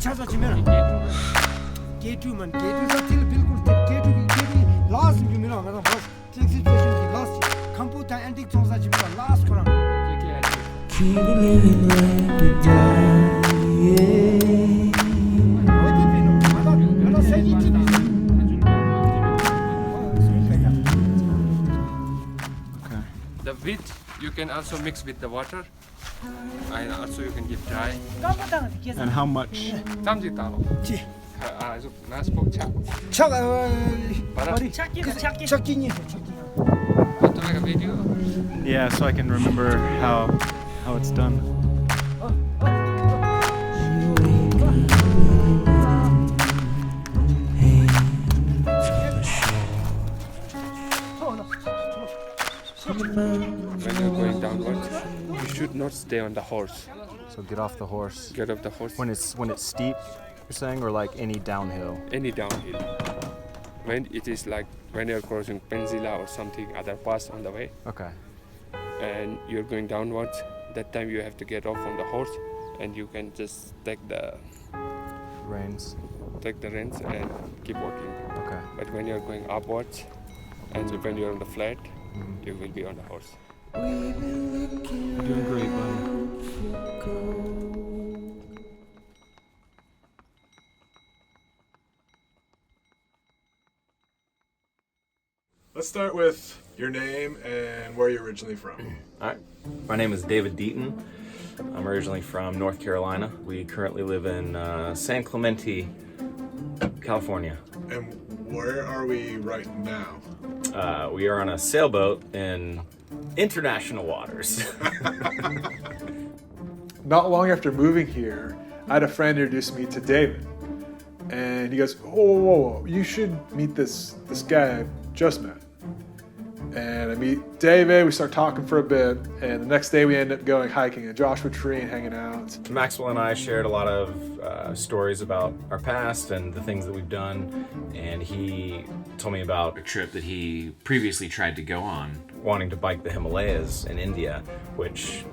찾아지면 K2만 K2가 빌कुल K2 last जो मिला होगा बस टैक्सी स्टेशन की last कंप्यूटर एंटिक चौसा जी मिला last करा Keep living like we die The wheat you can also mix with the water, and also you can give dry. And how much? 지 아주 나스포 차. 차가 바리. 찾기니 Want to make a video? Yeah, so I can remember how it's done. When you're going downwards, you should not stay on the horse. So get off the horse. Get off the horse. When it's steep, you're saying, or like any downhill? Any downhill. When it is like when you're crossing Peninsula or something other pass on the way, Okay. and you're going downwards, that time you have to get off from the horse, and you can just take the Reins. reins and keep walking. Okay. But when you're going upwards, and when you're on the flat, you will be on the horse. You're doing great, buddy. Let's start with your name and where you're originally from. All right. My name is David Deaton. I'm originally from North Carolina. We currently live in San Clemente, California. And where are we right now? We are on a sailboat in international waters. Not long after moving here, I had a friend introduce me to David. And he goes, whoa, you should meet this guy I just met. And I meet David, we start talking for a bit, and the next day we end up going hiking in a Joshua Tree and hanging out. Maxwell and I shared a lot of stories about our past and the things that we've done, and he told me about a trip that he previously tried to go on, wanting to bike the Himalayas in India, which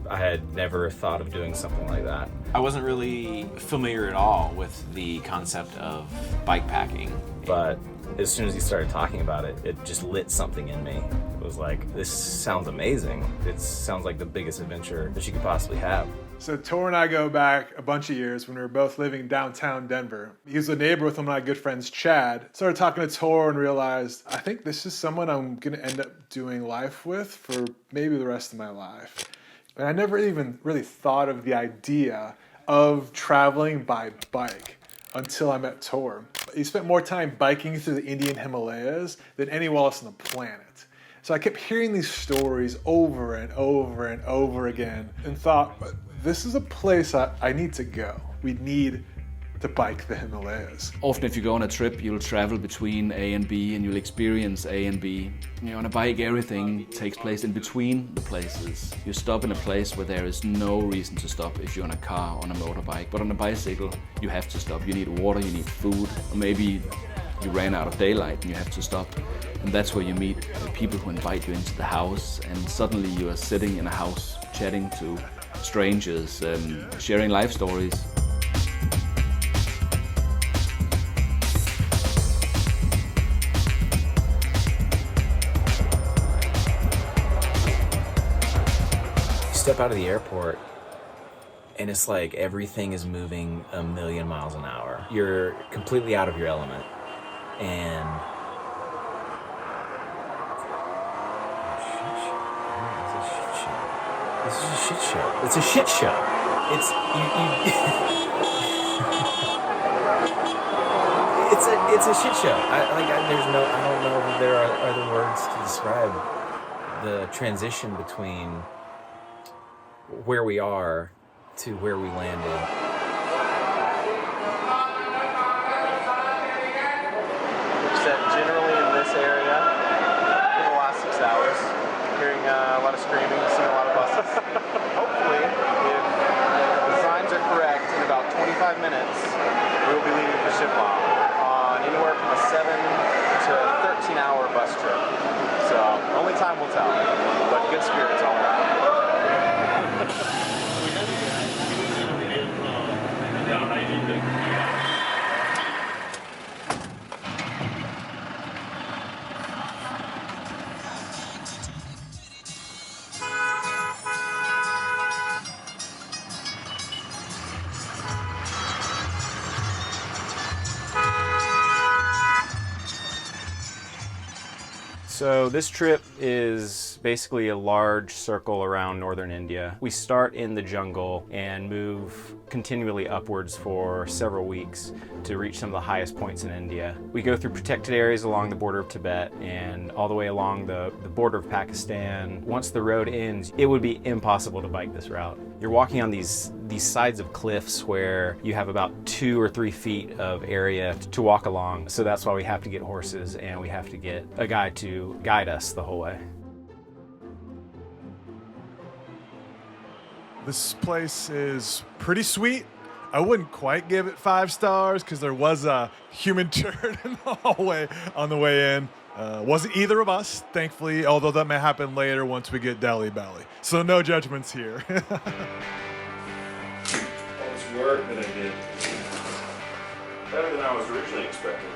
I had never thought of doing something like that. I wasn't really familiar at all with the concept of bike packing. But as soon as he started talking about it, it just lit something in me. It was like, this sounds amazing. It sounds like the biggest adventure that you could possibly have. So Tor and I go back a bunch of years when we were both living downtown Denver. He was a neighbor with one of my good friends, Chad. Started talking to Tor and realized, I think this is someone I'm gonna end up doing life with for maybe the rest of my life. And I never even really thought of the idea of traveling by bike until I met Tor. He spent more time biking through the Indian Himalayas than anyone else on the planet. So I kept hearing these stories over and over and over again and thought, this is a place I need to go. We need to bike the Himalayas. Often if you go on a trip, you'll travel between A and B and you'll experience A and B. You know, on a bike, everything takes place in between the places. You stop in a place where there is no reason to stop if you're on a car, on a motorbike. But on a bicycle, you have to stop. You need water, you need food, or maybe you ran out of daylight and you have to stop. And that's where you meet the people who invite you into the house, and suddenly you are sitting in a house chatting to strangers, sharing life stories. Step out of the airport and it's like everything is moving a million miles an hour. You're completely out of your element. And this is a shit show. It's a shit show. It's it's a shit show. I don't know if there are other words to describe the transition between where we are to where we landed. Set generally in this area for the last 6 hours, hearing a lot of screaming, seeing a lot of buses. Hopefully, if the signs are correct, in about 25 minutes, we'll be leaving for Shimla on anywhere from a 7 to 13-hour bus trip. So only time will tell, but good spirits all around. So this trip is basically a large circle around northern India. We start in the jungle and move continually upwards for several weeks to reach some of the highest points in India. We go through protected areas along the border of Tibet and all the way along the border of Pakistan. Once the road ends, it would be impossible to bike this route. You're walking on these sides of cliffs where you have about 2 or 3 feet of area to walk along. So that's why we have to get horses and we have to get a guide to guide us the whole way. This place is pretty sweet. I wouldn't quite give it 5 stars because there was a human turd in the hallway on the way in. Wasn't either of us, thankfully, although that may happen later once we get Delhi Belly. So no judgments here. All this work that I did, better than I was originally expecting.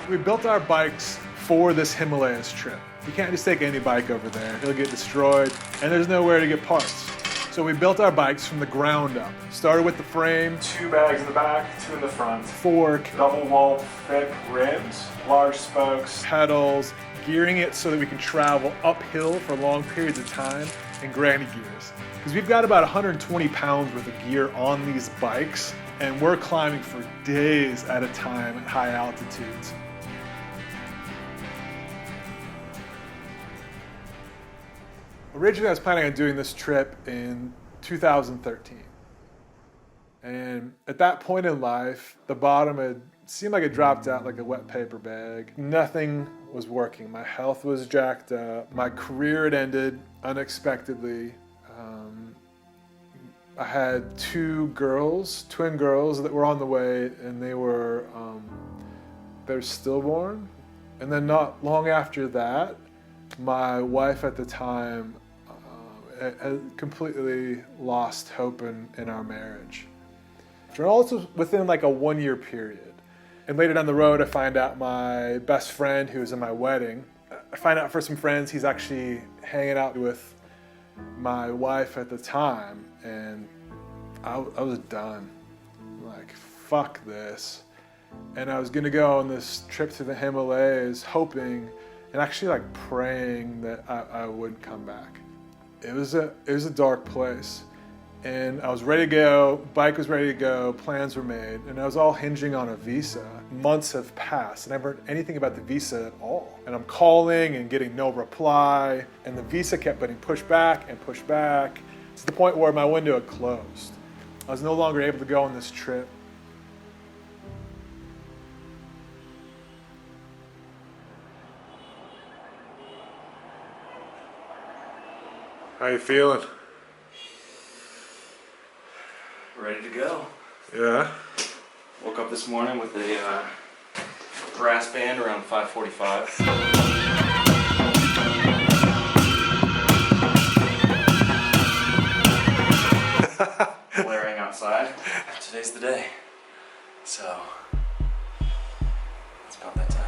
We built our bikes for this Himalayas trip. You can't just take any bike over there. It'll get destroyed, and there's nowhere to get parts. So we built our bikes from the ground up. Started with the frame, 2 bags in the back, 2 in the front, fork, double wall thick rims, large spokes, pedals, gearing it so that we can travel uphill for long periods of time, and granny gears. Because we've got about 120 pounds worth of gear on these bikes, and we're climbing for days at a time at high altitudes. Originally, I was planning on doing this trip in 2013. And at that point in life, the bottom had seemed like it dropped out like a wet paper bag. Nothing was working. My health was jacked up. My career had ended unexpectedly. I had 2 girls, twin girls that were on the way, and they were stillborn. And then not long after that, my wife at the time had completely lost hope in our marriage. And also within like a 1-year period. And later down the road, I find out my best friend who was in my wedding, I find out for some friends he's actually hanging out with my wife at the time, and I was done. Like, fuck this. And I was gonna go on this trip to the Himalayas hoping and actually like praying that I would come back. It was a dark place, and I was ready to go, bike was ready to go, plans were made, and I was all hinging on a visa. Months have passed, and I haven't heard anything about the visa at all. And I'm calling and getting no reply, and the visa kept getting pushed back and pushed back, to the point where my window had closed. I was no longer able to go on this trip. How you feeling? Ready to go. Yeah? Woke up this morning with a brass band around 5:45. Blaring outside. Today's the day. So, it's about that time.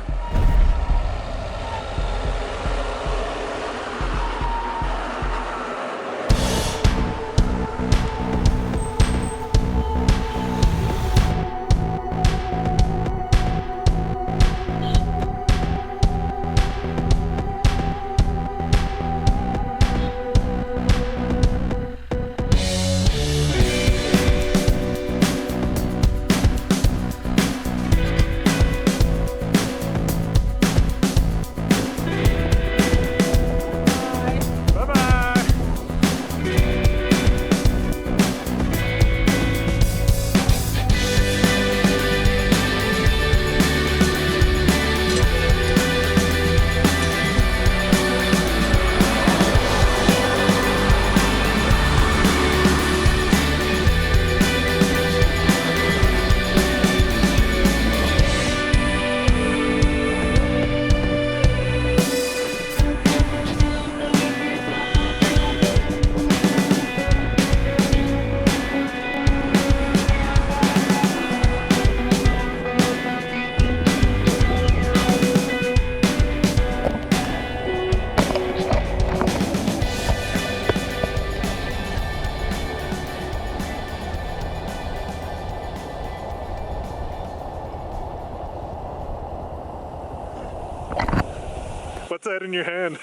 in your hand?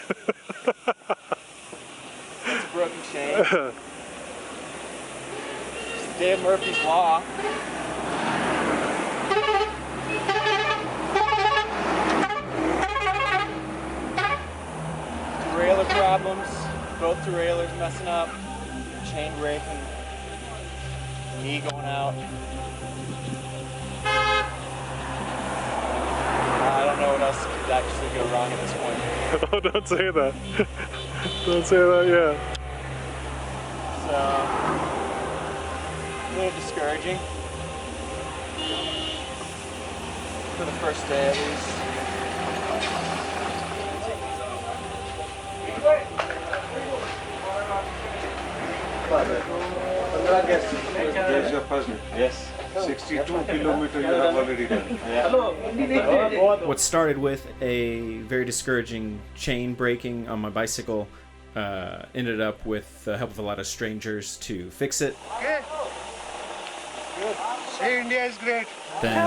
It's a broken chain. Dave Murphy's Law. Derailleur problems. Both derailleurs messing up. Chain breaking. Knee going out. I don't know what else could actually go wrong at this point. Oh, don't say that. Don't say that, yeah. So, a little discouraging. For the first day at least. There's your first day. Yes. 62 kilometers you have already done. What started with a very discouraging chain breaking on my bicycle ended up with the help of a lot of strangers to fix it. Okay. Good. Say India is great. Then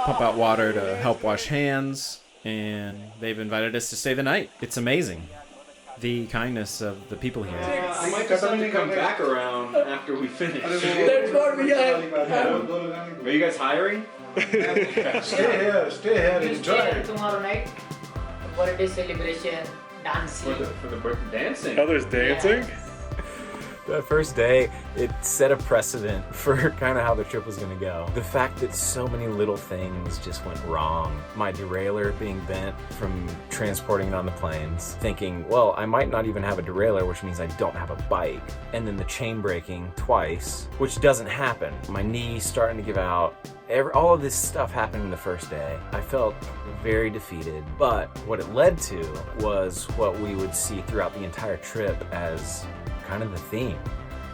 pump out water to help wash hands, and they've invited us to stay the night. It's amazing, the kindness of the people here. I might decide to come back around after we finish. That's what we have. Are you guys hiring? Stay here, enjoy it. Tomorrow night, birthday celebration, dancing. For the birthday dancing. Others dancing? That first day, it set a precedent for kind of how the trip was going to go. The fact that so many little things just went wrong. My derailleur being bent from transporting it on the planes. Thinking, well, I might not even have a derailleur, which means I don't have a bike. And then the chain breaking twice, which doesn't happen. My knee starting to give out. All of this stuff happened in the first day. I felt very defeated, but what it led to was what we would see throughout the entire trip as kind of the theme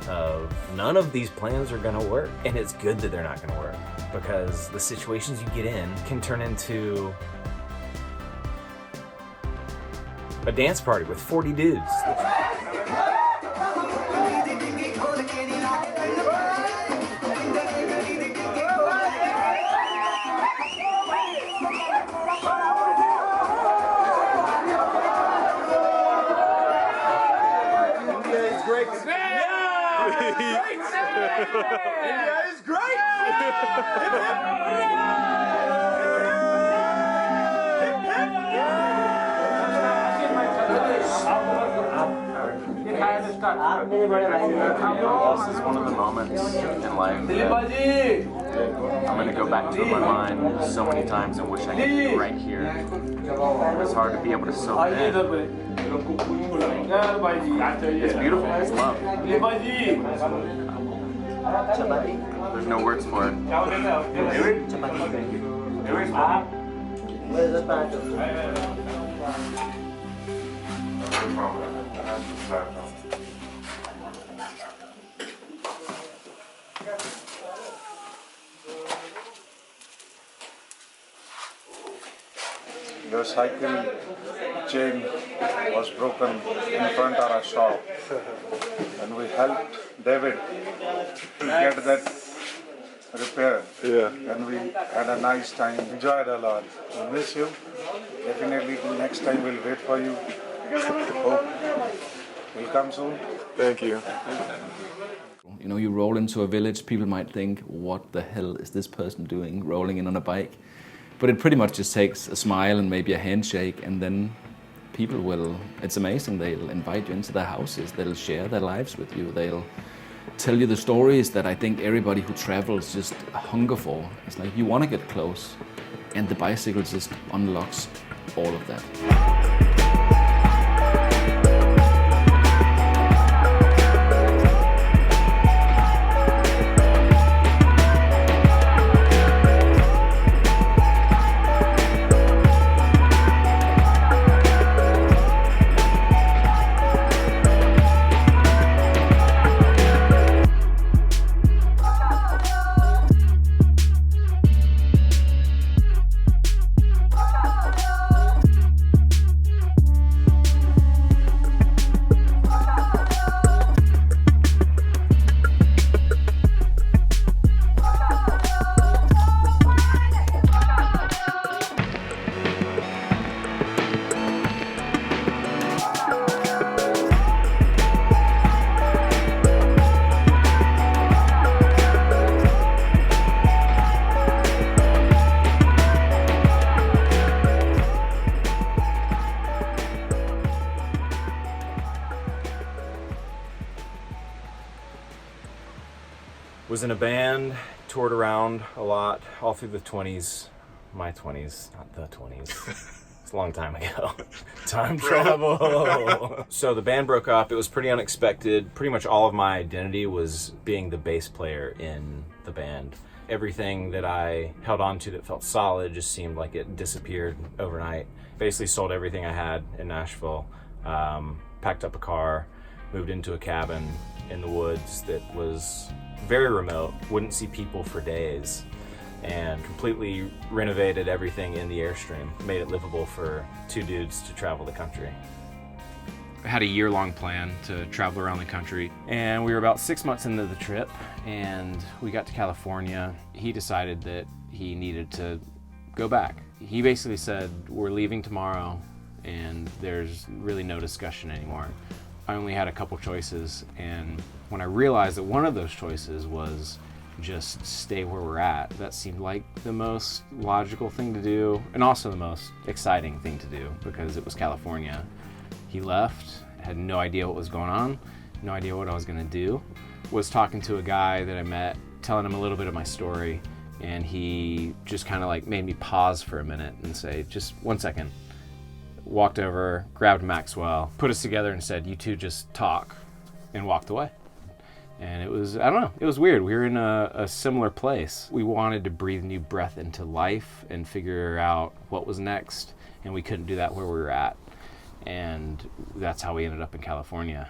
of none of these plans are gonna work. And it's good that they're not gonna work, because the situations you get in can turn into a dance party with 40 dudes. India is great! Loss is one of the moments in life that I'm going to go back to in my mind so many times and wish I could be right here. It's hard to be able to soak it in. It's beautiful. It's love. There's no words for it. Your cycle chain was broken in front of our shop, and we helped David to get that repaired. Yeah. And we had a nice time, enjoyed a lot. We miss you. Definitely next time we'll wait for you. Hope you'll come soon. Thank you. You know, you roll into a village, people might think, what the hell is this person doing rolling in on a bike? But it pretty much just takes a smile and maybe a handshake, and then people will, it's amazing, they'll invite you into their houses, they'll share their lives with you, they'll tell you the stories that I think everybody who travels just hunger for. It's like you want to get close, and the bicycle just unlocks all of that. Was in a band, toured around a lot, all through the 20s. My 20s, not the 20s. It's a long time ago. Time travel. So the band broke up. It was pretty unexpected. Pretty much all of my identity was being the bass player in the band. Everything that I held on to that felt solid just seemed like it disappeared overnight. Basically sold everything I had in Nashville, packed up a car, moved into a cabin in the woods that was very remote, wouldn't see people for days, and completely renovated everything in the Airstream, made it livable for two dudes to travel the country. I had a year-long plan to travel around the country, and we were about 6 months into the trip, and we got to California. He decided that he needed to go back. He basically said, we're leaving tomorrow, and there's really no discussion anymore. I only had a couple choices, and when I realized that one of those choices was just stay where we're at, that seemed like the most logical thing to do, and also the most exciting thing to do, because it was California. He left, had no idea what was going on, no idea what I was gonna do. Was talking to a guy that I met, telling him a little bit of my story, and he just kind of like made me pause for a minute and say, just 1 second. Walked over, grabbed Maxwell, put us together and said, you two just talk, and walked away. And it was, I don't know, it was weird. We were in a similar place. We wanted to breathe new breath into life and figure out what was next, and we couldn't do that where we were at. And that's how we ended up in California.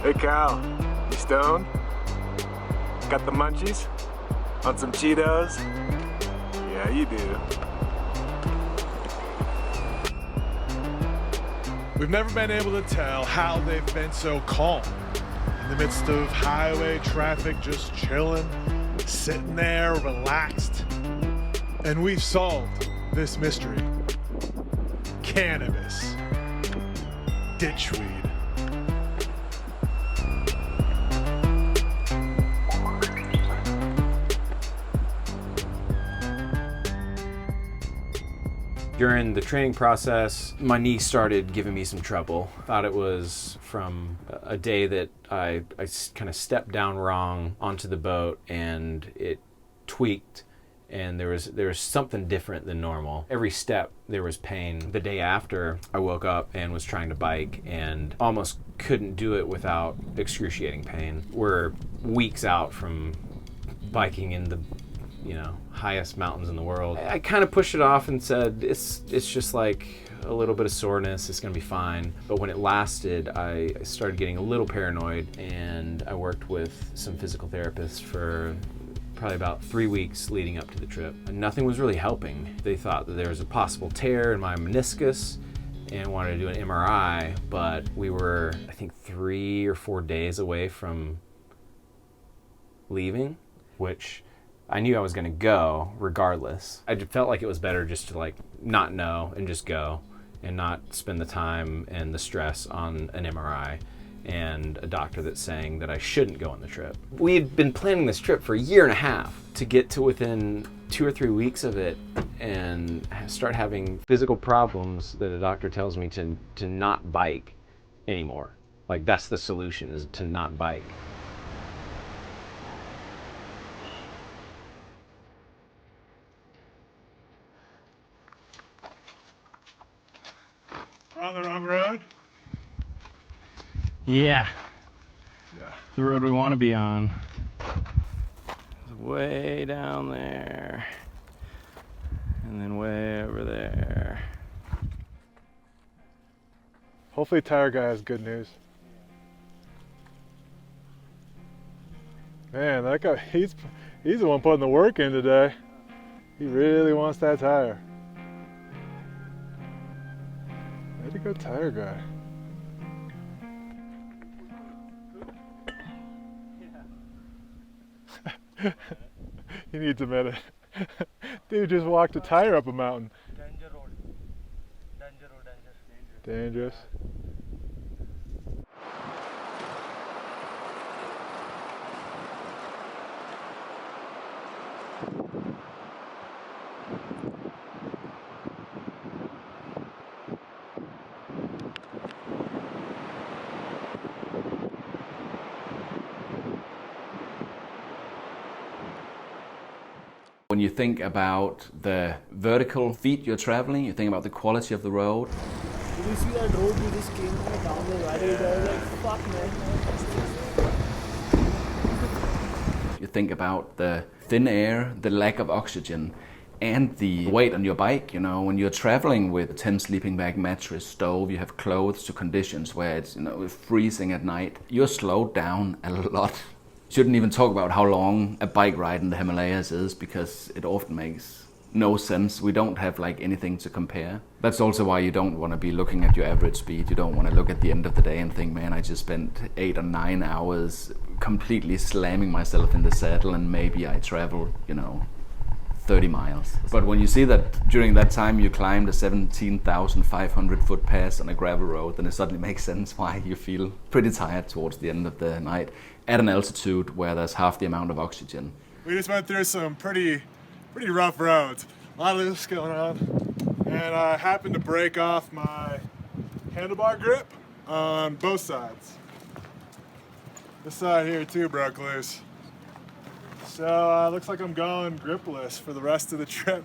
Hey Cal, you stoned? Got the munchies? On some Cheetos? Yeah, you do. We've never been able to tell how they've been so calm in the midst of highway traffic, just chilling, sitting there, relaxed. And we've solved this mystery. Cannabis. Ditchweed. During the training process, my knee started giving me some trouble. Thought it was from a day that I kind of stepped down wrong onto the boat and it tweaked, and there was something different than normal. Every step there was pain. The day after, I woke up and was trying to bike and almost couldn't do it without excruciating pain. We're weeks out from biking in the highest mountains in the world. I kind of pushed it off and said, it's just like a little bit of soreness, it's gonna be fine. But when it lasted, I started getting a little paranoid, and I worked with some physical therapists for probably about 3 weeks leading up to the trip. And nothing was really helping. They thought that there was a possible tear in my meniscus and wanted to do an MRI, but we were, I think, 3 or 4 days away from leaving, which I knew I was gonna go regardless. I just felt like it was better just to not know and just go and not spend the time and the stress on an MRI and a doctor that's saying that I shouldn't go on the trip. We had been planning this trip for a year and a half to get to within 2 or 3 weeks of it and start having physical problems that a doctor tells me to not bike anymore. Like, that's the solution, is to not bike. On the wrong road? Yeah. The road we want to be on. It's way down there. And then way over there. Hopefully Tire Guy has good news. Man, that guy, he's the one putting the work in today. He really wants that tire. Way to go, Tire Guy. He needs a minute. Dude just walked a tire up a mountain. Dangerous. When you think about the vertical feet you're traveling, you think about the quality of the road. Did you see that road we just came down the valley? I was like, fuck, man. You think about the thin air, the lack of oxygen, and the weight on your bike. You know, when you're traveling with a 10 sleeping bag mattress, stove, you have clothes to conditions where it's, you know, freezing at night. You're slowed down a lot. Shouldn't even talk about how long a bike ride in the Himalayas is, because it often makes no sense. We don't have like anything to compare. That's also why you don't want to be looking at your average speed. You don't want to look at the end of the day and think, man, I just spent 8 or 9 hours completely slamming myself in the saddle and maybe I travel, you know, 30 miles. But when you see that during that time you climbed a 17,500 foot pass on a gravel road, then it suddenly makes sense why you feel pretty tired towards the end of the night at an altitude where there's half the amount of oxygen. We just went through some pretty rough roads. A lot of this going on. And I happened to break off my handlebar grip on both sides. This side here too broke loose. So looks like I'm going gripless for the rest of the trip.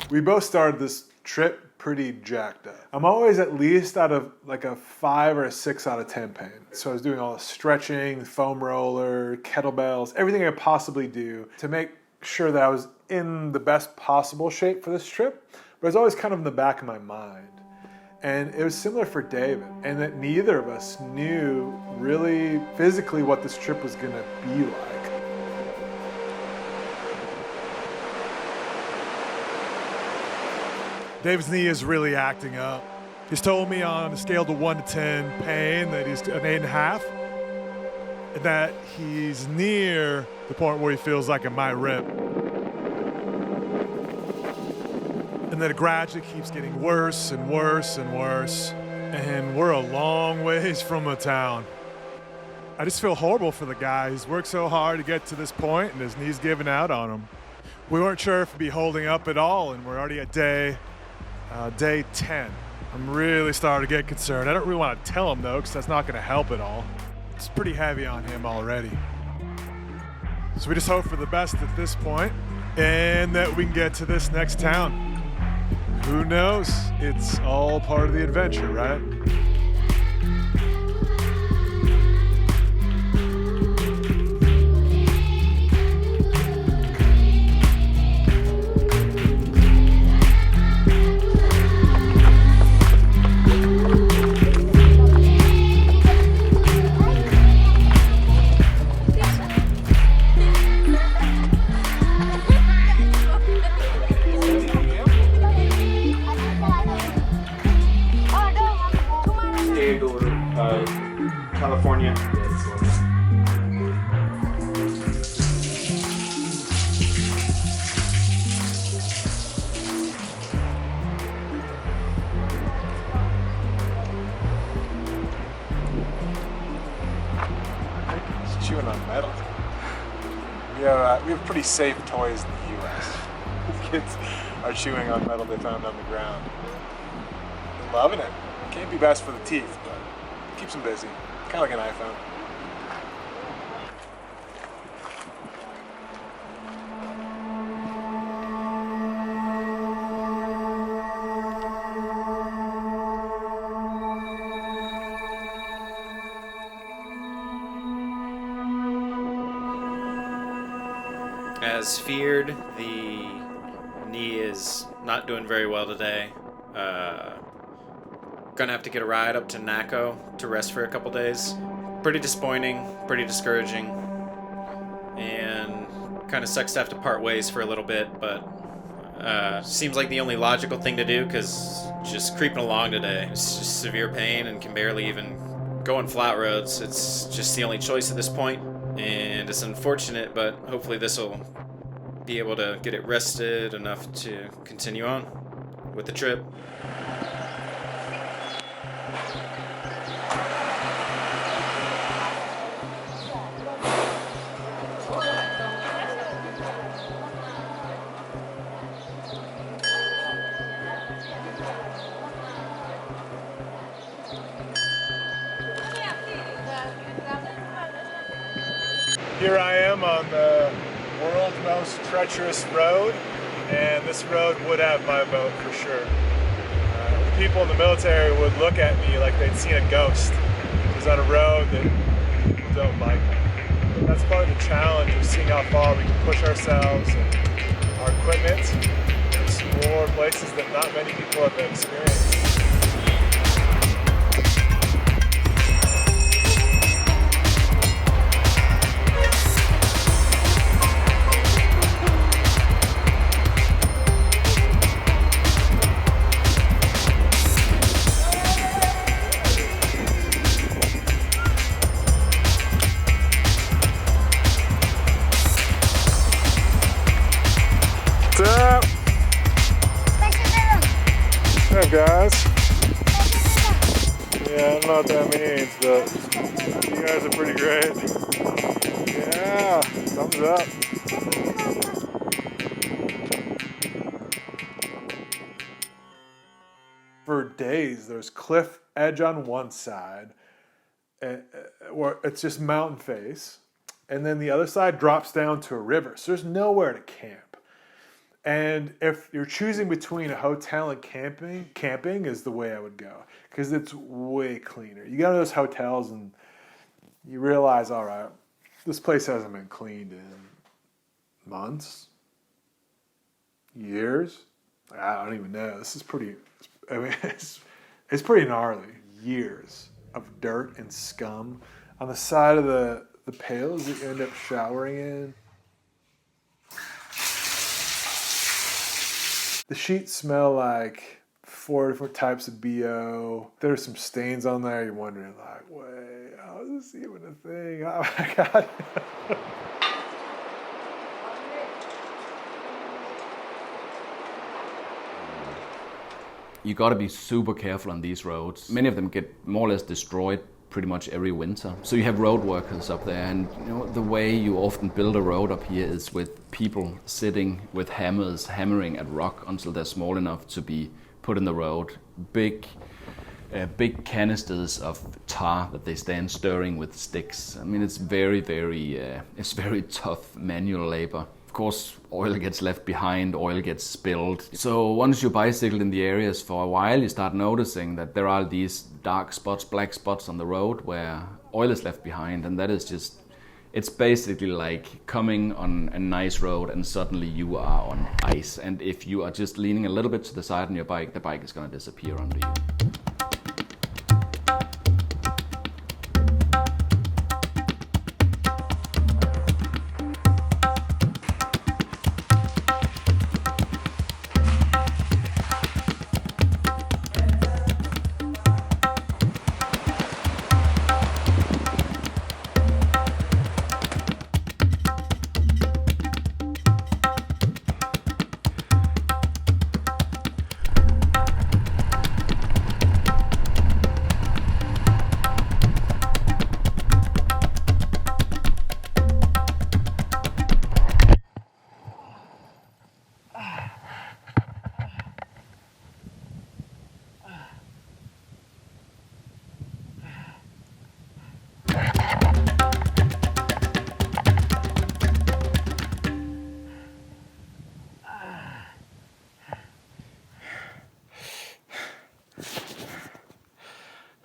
We both started this trip pretty jacked up. I'm always at least out of like a 5 or a 6 out of 10 pain. So I was doing all the stretching, foam roller, kettlebells, everything I could possibly do to make sure that I was in the best possible shape for this trip. But it was always kind of in the back of my mind. And it was similar for David, and that neither of us knew really physically what this trip was gonna be like. David's knee is really acting up. He's told me on a scale of 1 to 10 pain that he's an 8.5, and that he's near the point where he feels like it might rip. And that it gradually keeps getting worse and worse and worse. And we're a long ways from a town. I just feel horrible for the guy. He's worked so hard to get to this point and his knee's giving out on him. We weren't sure if it'd be holding up at all, and we're already at day 10. I'm really starting to get concerned. I don't really want to tell him though, because that's not going to help at all. It's pretty heavy on him already. So we just hope for the best at this point, and that we can get to this next town. Who knows? It's all part of the adventure, right? California. He's chewing on metal. We have pretty safe toys in the U.S. Kids are chewing on metal they found on the ground. They're loving it. Can't be best for the teeth, but keeps them busy. Kind of like an iPhone. As feared, the knee is not doing very well today. Gonna have to get a ride up to Naco to rest for a couple days. Pretty disappointing, pretty discouraging, and kind of sucks to have to part ways for a little bit, but seems like the only logical thing to do, because just creeping along today, it's just severe pain and can barely even go on flat roads. It's just the only choice at this point, and it's unfortunate, but hopefully this will be able to get it rested enough to continue on with the trip. Here I am on the world's most treacherous road, and this road would have my vote for sure. People in the military would look at me like they'd seen a ghost. It was on a road that people don't like. But that's part of the challenge of seeing how far we can push ourselves and our equipment to explore places that not many people have experienced. Guys. Yeah, I don't know what that means, but you guys are pretty great. Yeah, thumbs up. For days, there's cliff edge on one side, where it's just mountain face, and then the other side drops down to a river, so there's nowhere to camp. And if you're choosing between a hotel and camping is the way I would go, because it's way cleaner. You go to those hotels and you realize, all right, this place hasn't been cleaned in months, years. I don't even know. This is pretty, I mean, it's pretty gnarly. Years of dirt and scum on the side of the pails that you end up showering in. The sheets smell like 4 different types of BO. There's some stains on there. You're wondering, like, wait, how is this even a thing? Oh my God. You gotta be super careful on these roads. Many of them get more or less destroyed pretty much every winter. So you have road workers up there, and you know the way you often build a road up here is with people sitting with hammers hammering at rock until they're small enough to be put in the road. Big canisters of tar that they stand stirring with sticks. I mean, it's very tough manual labor. Of course, oil gets left behind, oil gets spilled. So once you bicycle in the areas for a while, you start noticing that there are these dark spots, black spots on the road where oil is left behind, and that is just, it's basically like coming on a nice road and suddenly you are on ice. And if you are just leaning a little bit to the side on your bike, the bike is going to disappear under you.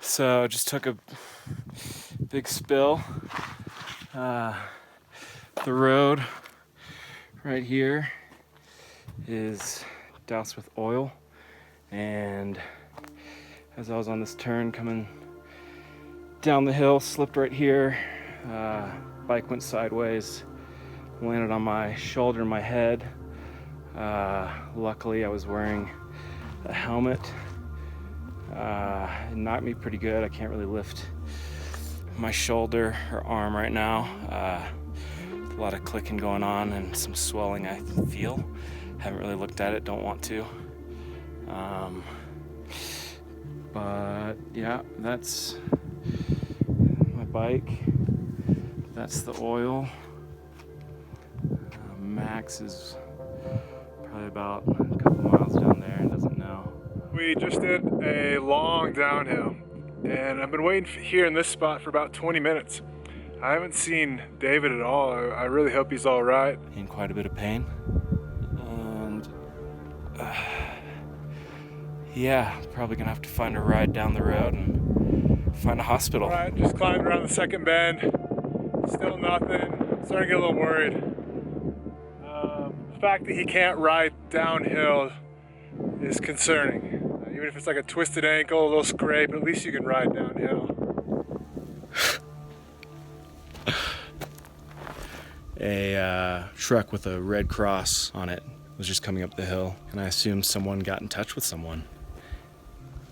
So just took a big spill. The road right here is doused with oil, and as I was on this turn coming down the hill, slipped right here. Bike went sideways, landed on my shoulder and my head. Luckily I was wearing a helmet. It knocked me pretty good. I can't really lift my shoulder or arm right now. A lot of clicking going on and some swelling I feel. Haven't really looked at it, don't want to. But yeah, that's my bike. That's the oil. Max is probably about a couple miles down there and doesn't know. We just did a long downhill, and I've been waiting here in this spot for about 20 minutes. I haven't seen David at all. I really hope he's all right. In quite a bit of pain. And yeah, probably gonna have to find a ride down the road and find a hospital. All right, just climbed around the second bend. Still nothing. Starting to get a little worried. The fact that he can't ride downhill is concerning. Even if it's like a twisted ankle, a little scrape, at least you can ride downhill. A truck with a red cross on it was just coming up the hill, and I assumed someone got in touch with someone.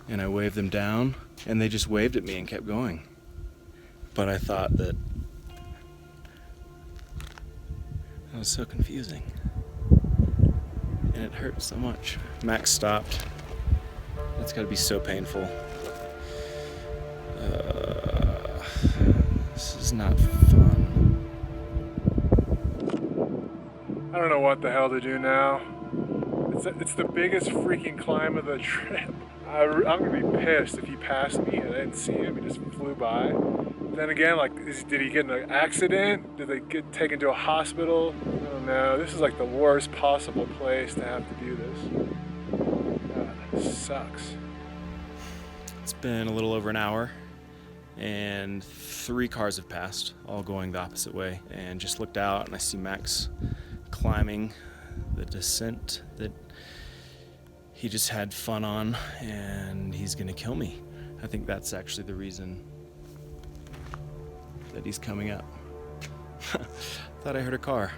And I waved them down, and they just waved at me and kept going. But I thought that was so confusing. And it hurt so much. Max stopped. That's gotta be so painful. This is not fun. I don't know what the hell to do now. It's the biggest freaking climb of the trip. I'm gonna be pissed if he passed me and I didn't see him. He just flew by. Then again, like, did he get in an accident? Did they get taken to a hospital? I don't know. This is like the worst possible place to have to do this. God, this sucks. It's been a little over an hour, and 3 cars have passed, all going the opposite way. And just looked out, and I see Max climbing the descent that he just had fun on, and he's gonna kill me. I think that's actually the reason that he's coming up. Thought I heard a car.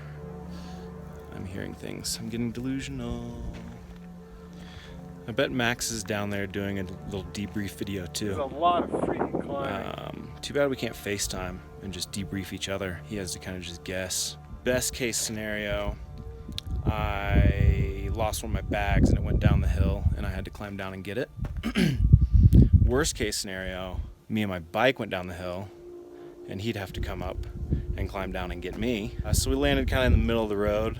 I'm hearing things. I'm getting delusional. I bet Max is down there doing a little debrief video too. There's a lot of freaking climbing. Too bad we can't FaceTime and just debrief each other. He has to kind of just guess. Best case scenario, I lost one of my bags and it went down the hill and I had to climb down and get it. Worst case scenario, me and my bike went down the hill and he'd have to come up and climb down and get me. So we landed kind of in the middle of the road,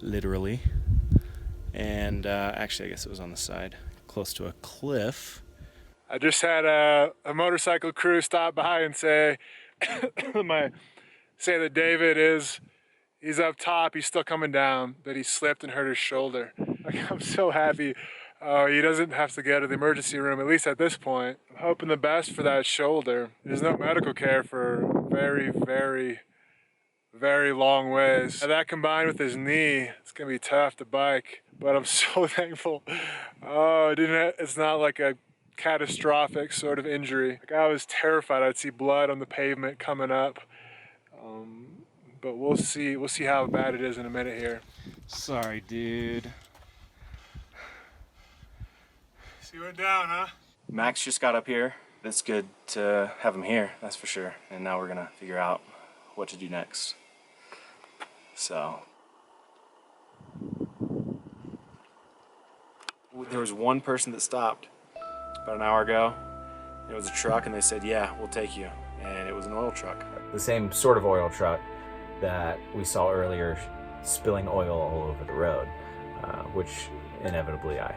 literally. And actually, I guess it was on the side, close to a cliff. I just had a motorcycle crew stop by and say, that David he's up top, he's still coming down, but he slipped and hurt his shoulder. Like, I'm so happy. He doesn't have to go to the emergency room, at least at this point. I'm hoping the best for that shoulder. There's no medical care for very, very, very long ways. And that combined with his knee, it's gonna be tough to bike. But I'm so thankful. It's not like a catastrophic sort of injury. Like, I was terrified I'd see blood on the pavement coming up. But we'll see how bad it is in a minute here. Sorry, dude. So you went down, huh? Max just got up here. It's good to have him here, that's for sure. And now we're gonna figure out what to do next. So. There was one person that stopped about an hour ago. It was a truck and they said, yeah, we'll take you. And it was an oil truck. The same sort of oil truck that we saw earlier spilling oil all over the road, which inevitably I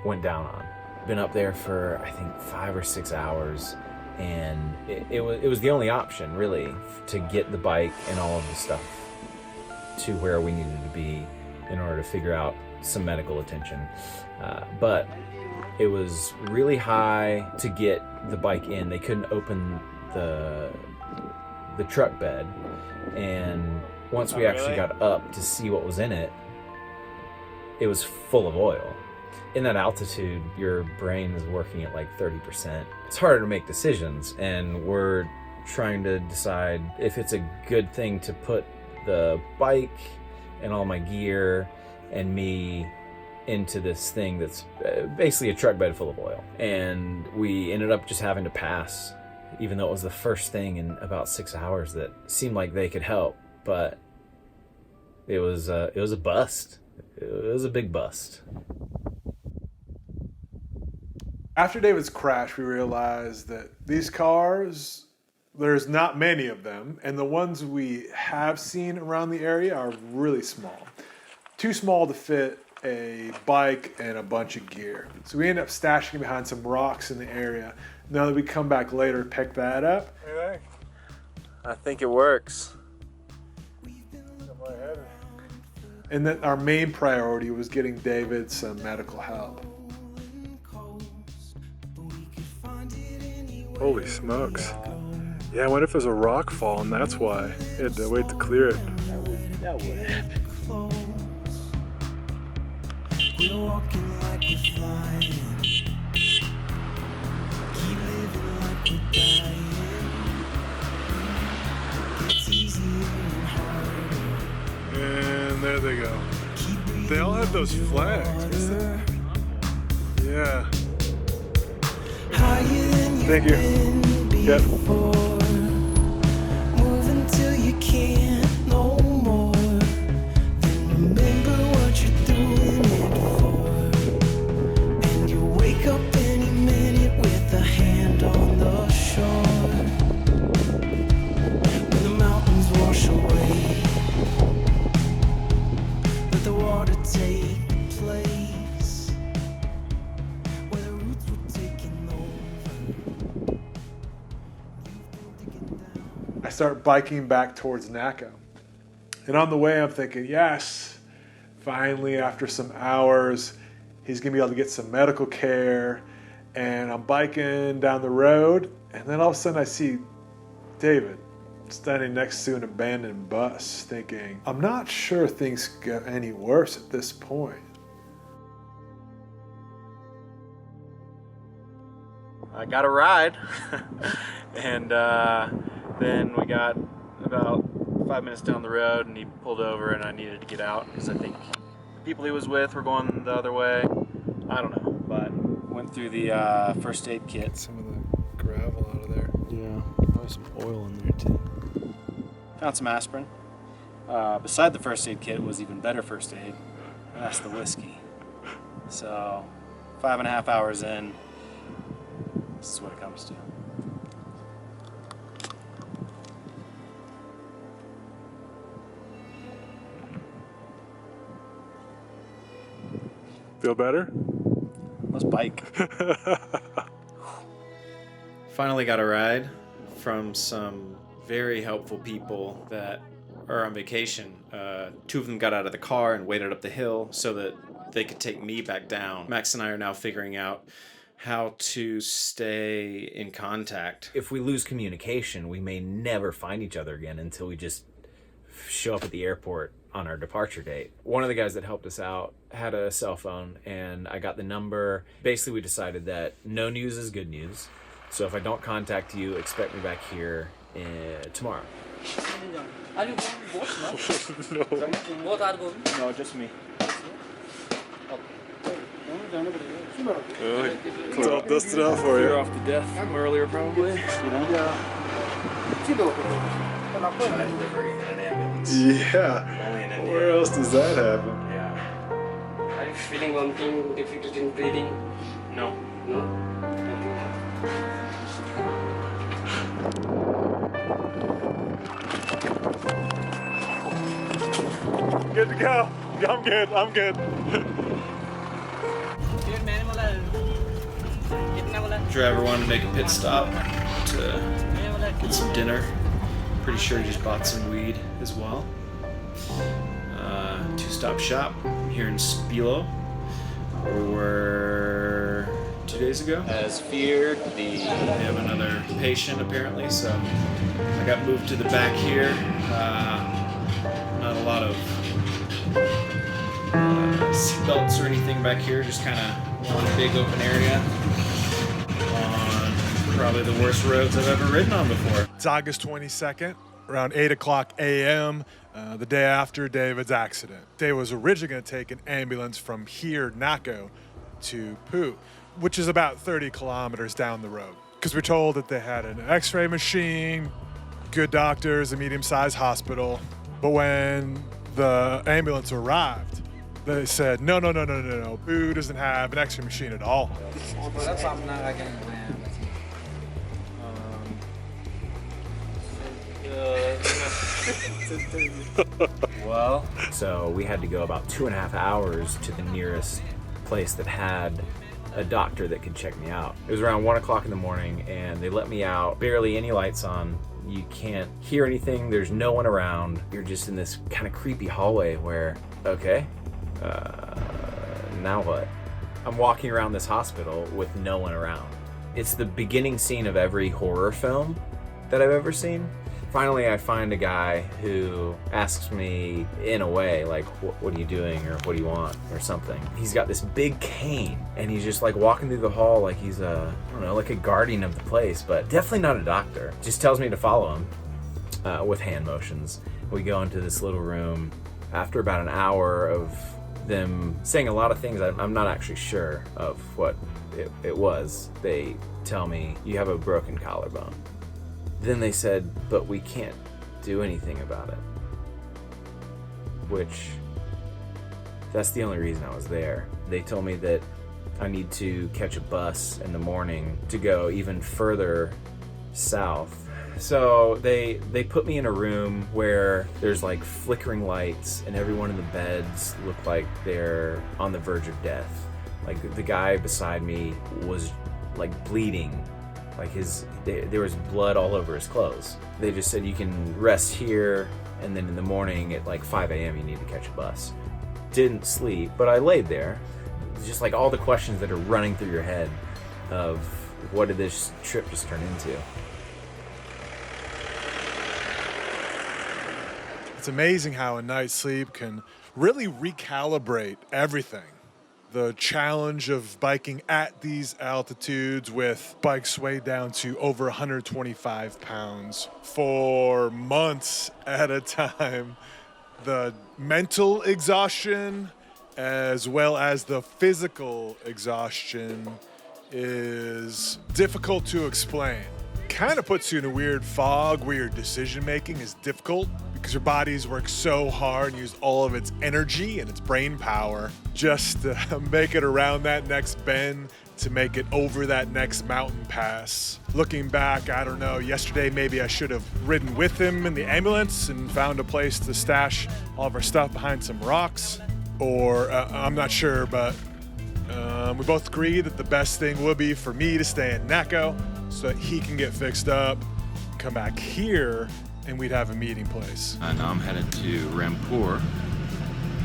went down on. Been up there for, I think, 5 or 6 hours, and it was the only option, really, to get the bike and all of the stuff to where we needed to be in order to figure out some medical attention. But it was really high to get the bike in. They couldn't open the truck bed, and once we actually got up to see what was in it, it was full of oil. In that altitude, your brain is working at like 30%. It's harder to make decisions, and we're trying to decide if it's a good thing to put the bike and all my gear and me into this thing that's basically a truck bed full of oil. And we ended up just having to pass, even though it was the first thing in about 6 hours that seemed like they could help. But it was a bust. It was a big bust. After David's crash, we realized that these cars, there's not many of them, and the ones we have seen around the area are really small. Too small to fit a bike and a bunch of gear. So we end up stashing behind some rocks in the area. Now that we come back later, pick that up. I think it works. And then our main priority was getting David some medical help. Holy smokes. Yeah, I wonder if there's a rock fall and that's why. He had to wait to clear it. That would happen. We're walking like we're flying. Keep living like we're dying. It's easier and harder. And there they go. They all have those flags. Yeah. Thank you. Yep. Move until you can't no more. Then remember what you're doing it for. And you wake up any minute with a hand on the shore. When the mountains wash away, let the water take place. Where the roots were taking over. I start biking back towards Naco. And on the way, I'm thinking, yes, finally, after some hours, he's going to be able to get some medical care. And I'm biking down the road, and then all of a sudden I see David standing next to an abandoned bus, thinking, I'm not sure things get any worse at this point. I got a ride, and then we got about 5 minutes down the road and he pulled over and I needed to get out because I think the people he was with were going the other way. I don't know, but went through the first aid kit. Some of the gravel out of there. Yeah, probably some oil in there too. Found some aspirin. Beside the first aid kit was even better first aid, and that's the whiskey. So 5.5 hours in, this is what it comes to. Feel better? Let's bike. Finally got a ride from some very helpful people that are on vacation. 2 of them got out of the car and waited up the hill so that they could take me back down. Max and I are now figuring out how to stay in contact. If we lose communication, we may never find each other again until we just show up at the airport on our departure date. One of the guys that helped us out had a cell phone, and I got the number. Basically, we decided that no news is good news. So if I don't contact you, expect me back here tomorrow. Are you going both now? No. Both are going? No, just me. It's all dusted out for you. You're off to death from earlier, probably. You know? Yeah. Where else does that happen? Yeah. Are you feeling something difficulty in breathing? No. No? Good to go. I'm good. I'm good. Driver wanted to make a pit stop to get some dinner. Pretty sure he just bought some weed as well. 2-stop shop here in Spilo, where we were 2 days ago. As feared, they have another patient apparently, so I got moved to the back here. Not a lot of seatbelts or anything back here, just kind of one big open area on probably the worst roads I've ever ridden on before. It's August 22nd, around 8 o'clock a.m., the day after David's accident. Dave was originally going to take an ambulance from here, Naco, to Poo, which is about 30 kilometers down the road. Because we're told that they had an x-ray machine, good doctors, a medium-sized hospital. But when the ambulance arrived, they said, no, Poo doesn't have an x-ray machine at all. Well, so we had to go about 2.5 hours to the nearest place that had a doctor that could check me out. It was around 1 o'clock in the morning and they let me out, barely any lights on. You can't hear anything, there's no one around. You're just in this kind of creepy hallway where, okay, now what? I'm walking around this hospital with no one around. It's the beginning scene of every horror film that I've ever seen. Finally, I find a guy who asks me, in a way, like, what are you doing, or what do you want, or something. He's got this big cane, and he's just like walking through the hall like he's a, I don't know, like a guardian of the place, but definitely not a doctor. Just tells me to follow him with hand motions. We go into this little room. After about an hour of them saying a lot of things, I'm not actually sure of what it was. They tell me, you have a broken collarbone. Then they said, but we can't do anything about it. Which, that's the only reason I was there. They told me that I need to catch a bus in the morning to go even further south. So they put me in a room where there's like flickering lights and everyone in the beds look like they're on the verge of death. Like the guy beside me was like bleeding. Like there was blood all over his clothes. They just said you can rest here, and then in the morning at like 5 a.m. you need to catch a bus. Didn't sleep, but I laid there. Just like all the questions that are running through your head of what did this trip just turn into? It's amazing how a night's sleep can really recalibrate everything. The challenge of biking at these altitudes with bikes weighed down to over 125 pounds for months at a time. The mental exhaustion as well as the physical exhaustion is difficult to explain. Kind of puts you in a weird fog where your decision making is difficult because your body's worked so hard and used all of its energy and its brain power just to make it around that next bend, to make it over that next mountain pass. Looking back, I don't know, yesterday maybe I should have ridden with him in the ambulance and found a place to stash all of our stuff behind some rocks. Or I'm not sure, but we both agreed that the best thing would be for me to stay in Nako so that he can get fixed up, come back here, and we'd have a meeting place. Now I'm headed to Rampur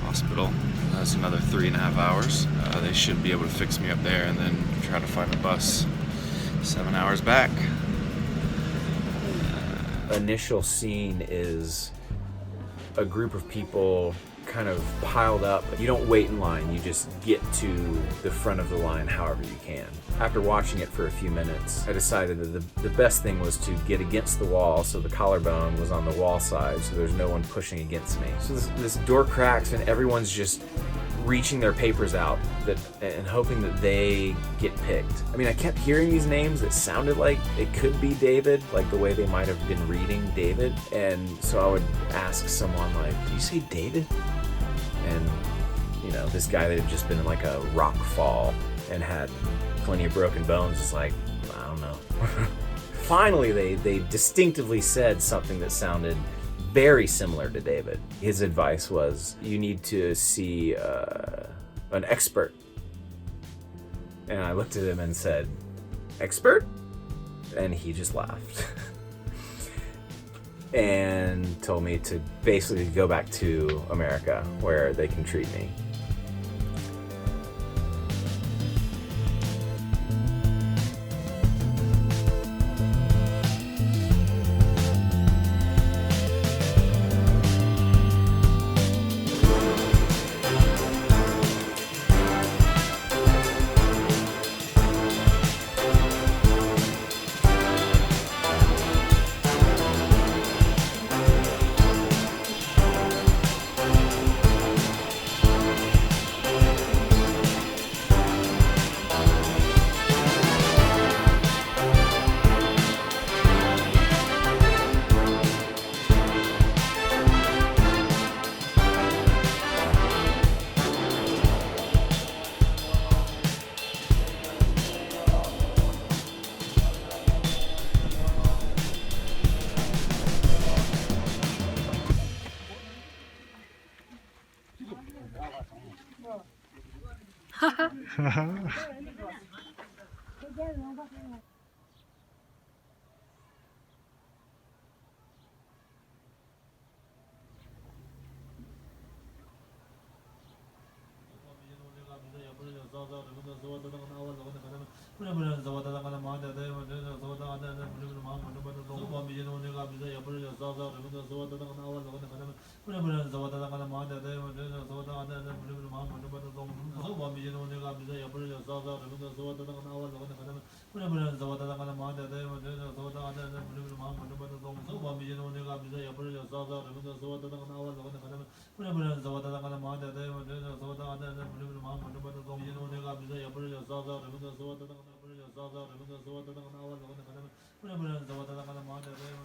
Hospital. That's another 3.5 hours. They should be able to fix me up there and then try to find a bus 7 hours back. Initial scene is a group of people kind of piled up. You don't wait in line, you just get to the front of the line however you can. After watching it for a few minutes, I decided that the best thing was to get against the wall so the collarbone was on the wall side so there's no one pushing against me. So this door cracks and everyone's just reaching their papers out and hoping that they get picked. I mean, I kept hearing these names that sounded like it could be David, like the way they might have been reading David. And so I would ask someone like, "Did you say David?" And you know, this guy that had just been in like a rock fall and had plenty of broken bones is like, I don't know. Finally, they distinctively said something that sounded very similar to David. His advice was, you need to see an expert. And I looked at him and said, expert? And he just laughed. And told me to basically go back to America where they can treat me.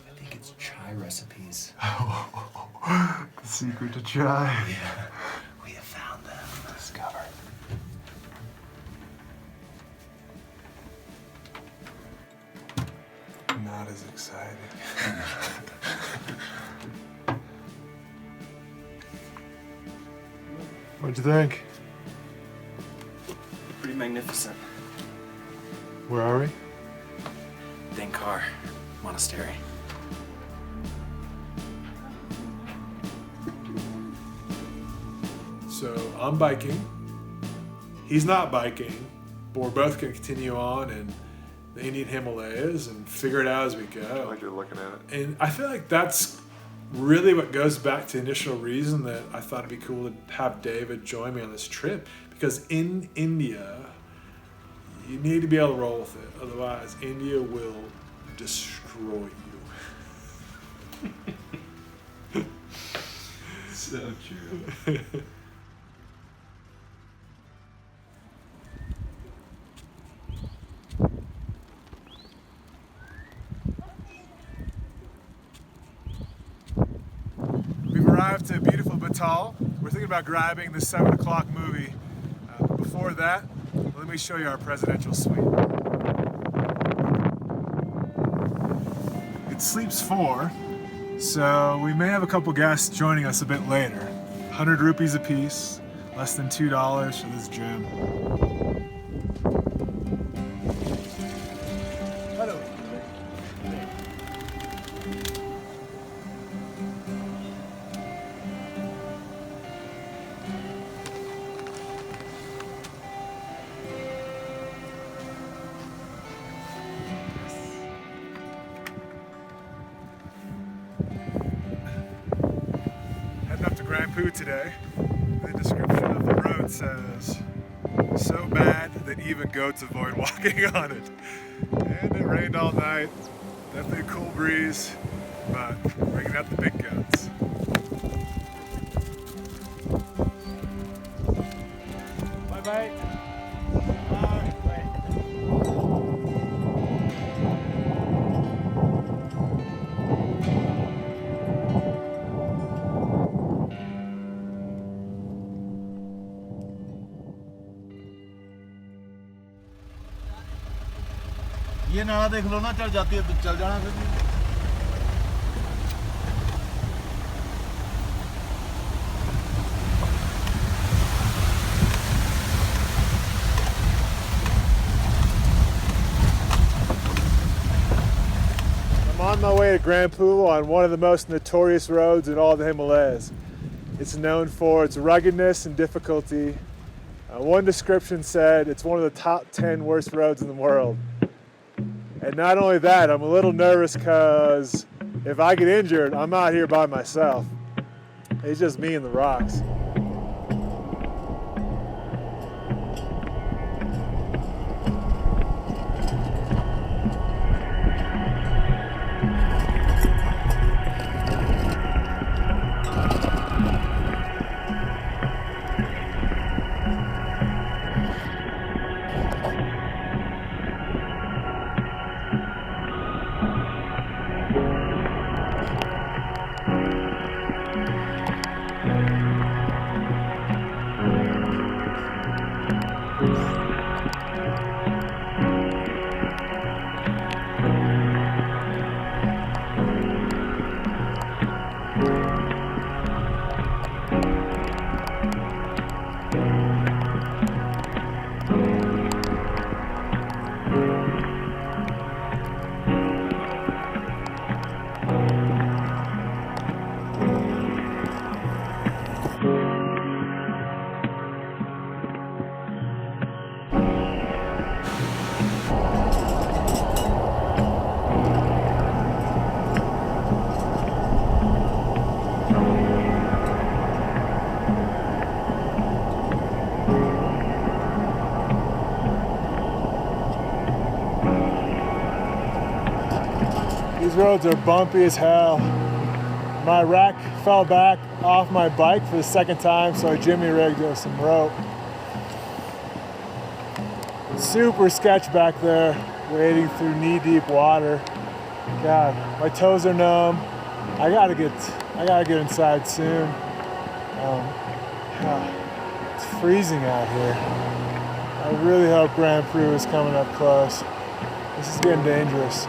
I think it's chai recipes. The secret to chai. Yeah, we have found them. Discovered. Not as exciting. What'd you think? Pretty magnificent. Where are we? Denkar Monastery. So I'm biking. He's not biking, but we're both gonna continue on and the Indian Himalayas and figure it out as we go. I like you're looking at it. And I feel like that's really what goes back to the initial reason that I thought it'd be cool to have David join me on this trip, because in India, you need to be able to roll with it. Otherwise, India will destroy you. So true. We've arrived to beautiful Batal. We're thinking about grabbing the 7 o'clock movie. But before that, let me show you our presidential suite. It sleeps 4, so we may have a couple guests joining us a bit later. 100 rupees a piece, less than $2 for this gym. Hello. Heading up to Grand Poo today. The description of the road says, so bad that even goats avoid walking on it. And it rained all night. Definitely a cool breeze, but bringing out the big guns. Bye-bye. ये नाला देख लो ना, चल जाती है तो चल जाना फिर। I'm on my way to Grand Poo on one of the most notorious roads in all the Himalayas. It's known for its ruggedness and difficulty. One description said it's one of the top 10 worst roads in the world. And not only that, I'm a little nervous because if I get injured, I'm out here by myself. It's just me and the rocks. These roads are bumpy as hell. My rack fell back off my bike for the second time, so I jimmy rigged with some rope. Super sketch back there, wading through knee-deep water. God, my toes are numb. I gotta get inside soon. It's freezing out here. I really hope Grand Prix is coming up close. This is getting dangerous.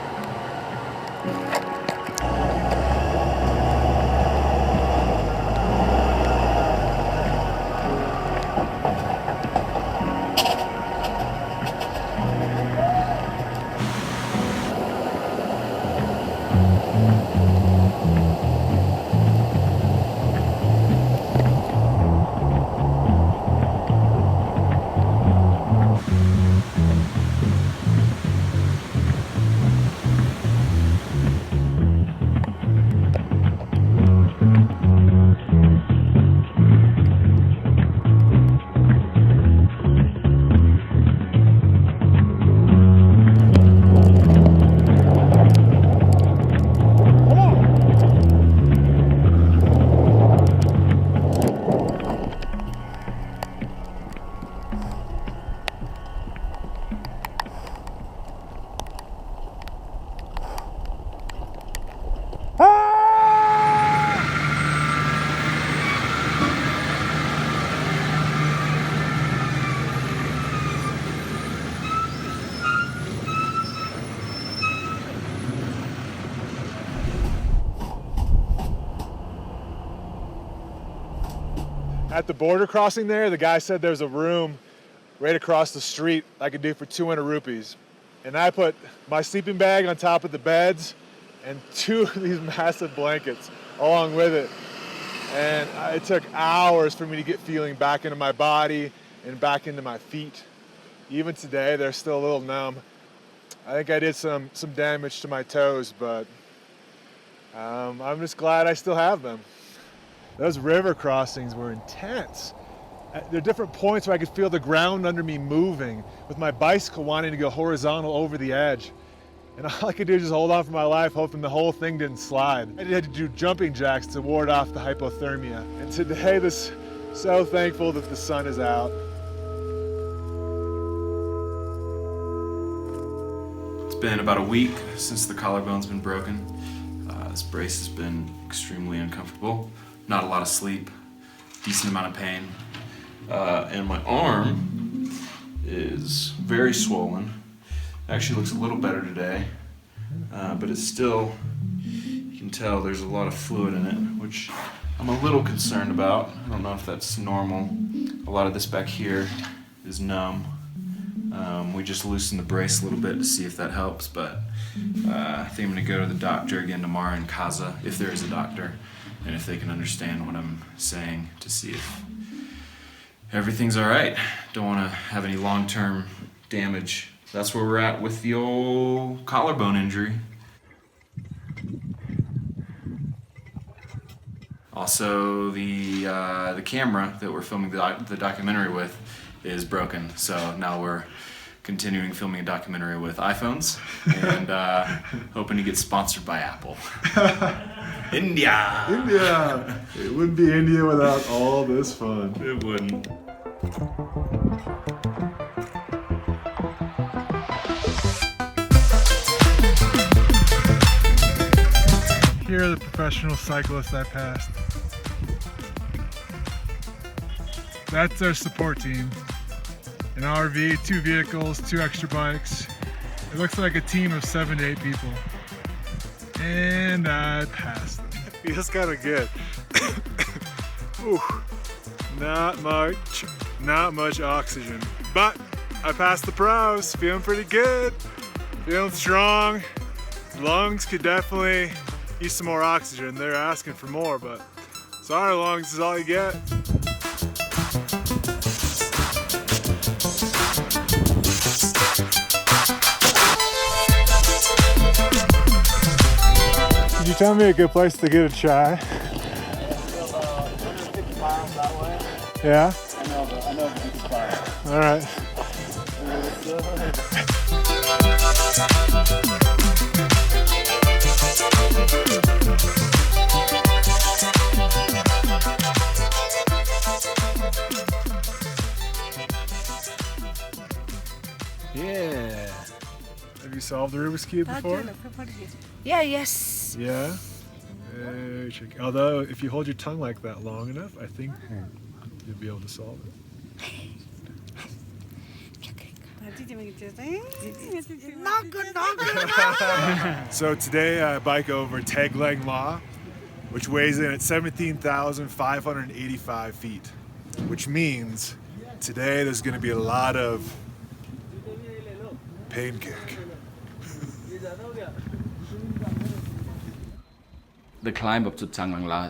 At the border crossing there, the guy said there's a room right across the street I could do for 200 rupees. And I put my sleeping bag on top of the beds and 2 of these massive blankets along with it. And it took hours for me to get feeling back into my body and back into my feet. Even today, they're still a little numb. I think I did some damage to my toes, but I'm just glad I still have them. Those river crossings were intense. There are different points where I could feel the ground under me moving, with my bicycle wanting to go horizontal over the edge. And all I could do is just hold on for my life, hoping the whole thing didn't slide. I had to do jumping jacks to ward off the hypothermia. And today, so thankful that the sun is out. It's been about a week since the collarbone's been broken. This brace has been extremely uncomfortable. Not a lot of sleep, decent amount of pain. And my arm is very swollen. Actually looks a little better today, but it's still, you can tell there's a lot of fluid in it, which I'm a little concerned about. I don't know if that's normal. A lot of this back here is numb. We just loosened the brace a little bit to see if that helps, but I think I'm gonna go to the doctor again tomorrow in Kaza, if there is a doctor, and if they can understand what I'm saying, to see if everything's all right. Don't want to have any long-term damage. That's where we're at with the old collarbone injury. Also, the camera that we're filming the documentary with is broken, so now we're continuing filming a documentary with iPhones and hoping to get sponsored by Apple. India! India! It wouldn't be India without all this fun. It wouldn't. Here are the professional cyclists I passed. That's our support team. An RV, 2 vehicles, 2 extra bikes. It looks like a team of 7 to 8 people. And I passed them. Feels kind of good. Ooh, not much oxygen. But I passed the pros, feeling pretty good. Feeling strong. Lungs could definitely use some more oxygen. They're asking for more, but sorry lungs, this is all you get. Could you tell me a good place to get a chai? 150 miles that way. Yeah? I know the good spot. All right. solved the Rubik's Cube before? Yeah, yes. Yeah? Although, if you hold your tongue like that long enough, I think you'll be able to solve it. Not good. So today I bike over Taglang La, which weighs in at 17,585 feet, which means today there's going to be a lot of pain kick. The climb up to Taglang La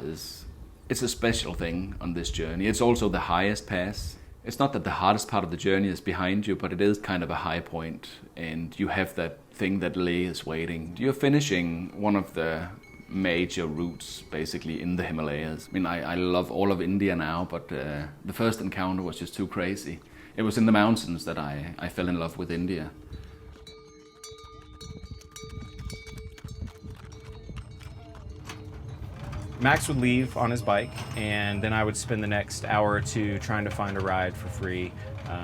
it's a special thing on this journey. It's also the highest pass. It's not that the hardest part of the journey is behind you, but it is kind of a high point, and you have that thing that Leh is waiting. You're finishing one of the major routes, basically, in the Himalayas. I mean, I love all of India now, but the first encounter was just too crazy. It was in the mountains that I fell in love with India. Max would leave on his bike, and then I would spend the next hour or two trying to find a ride for free,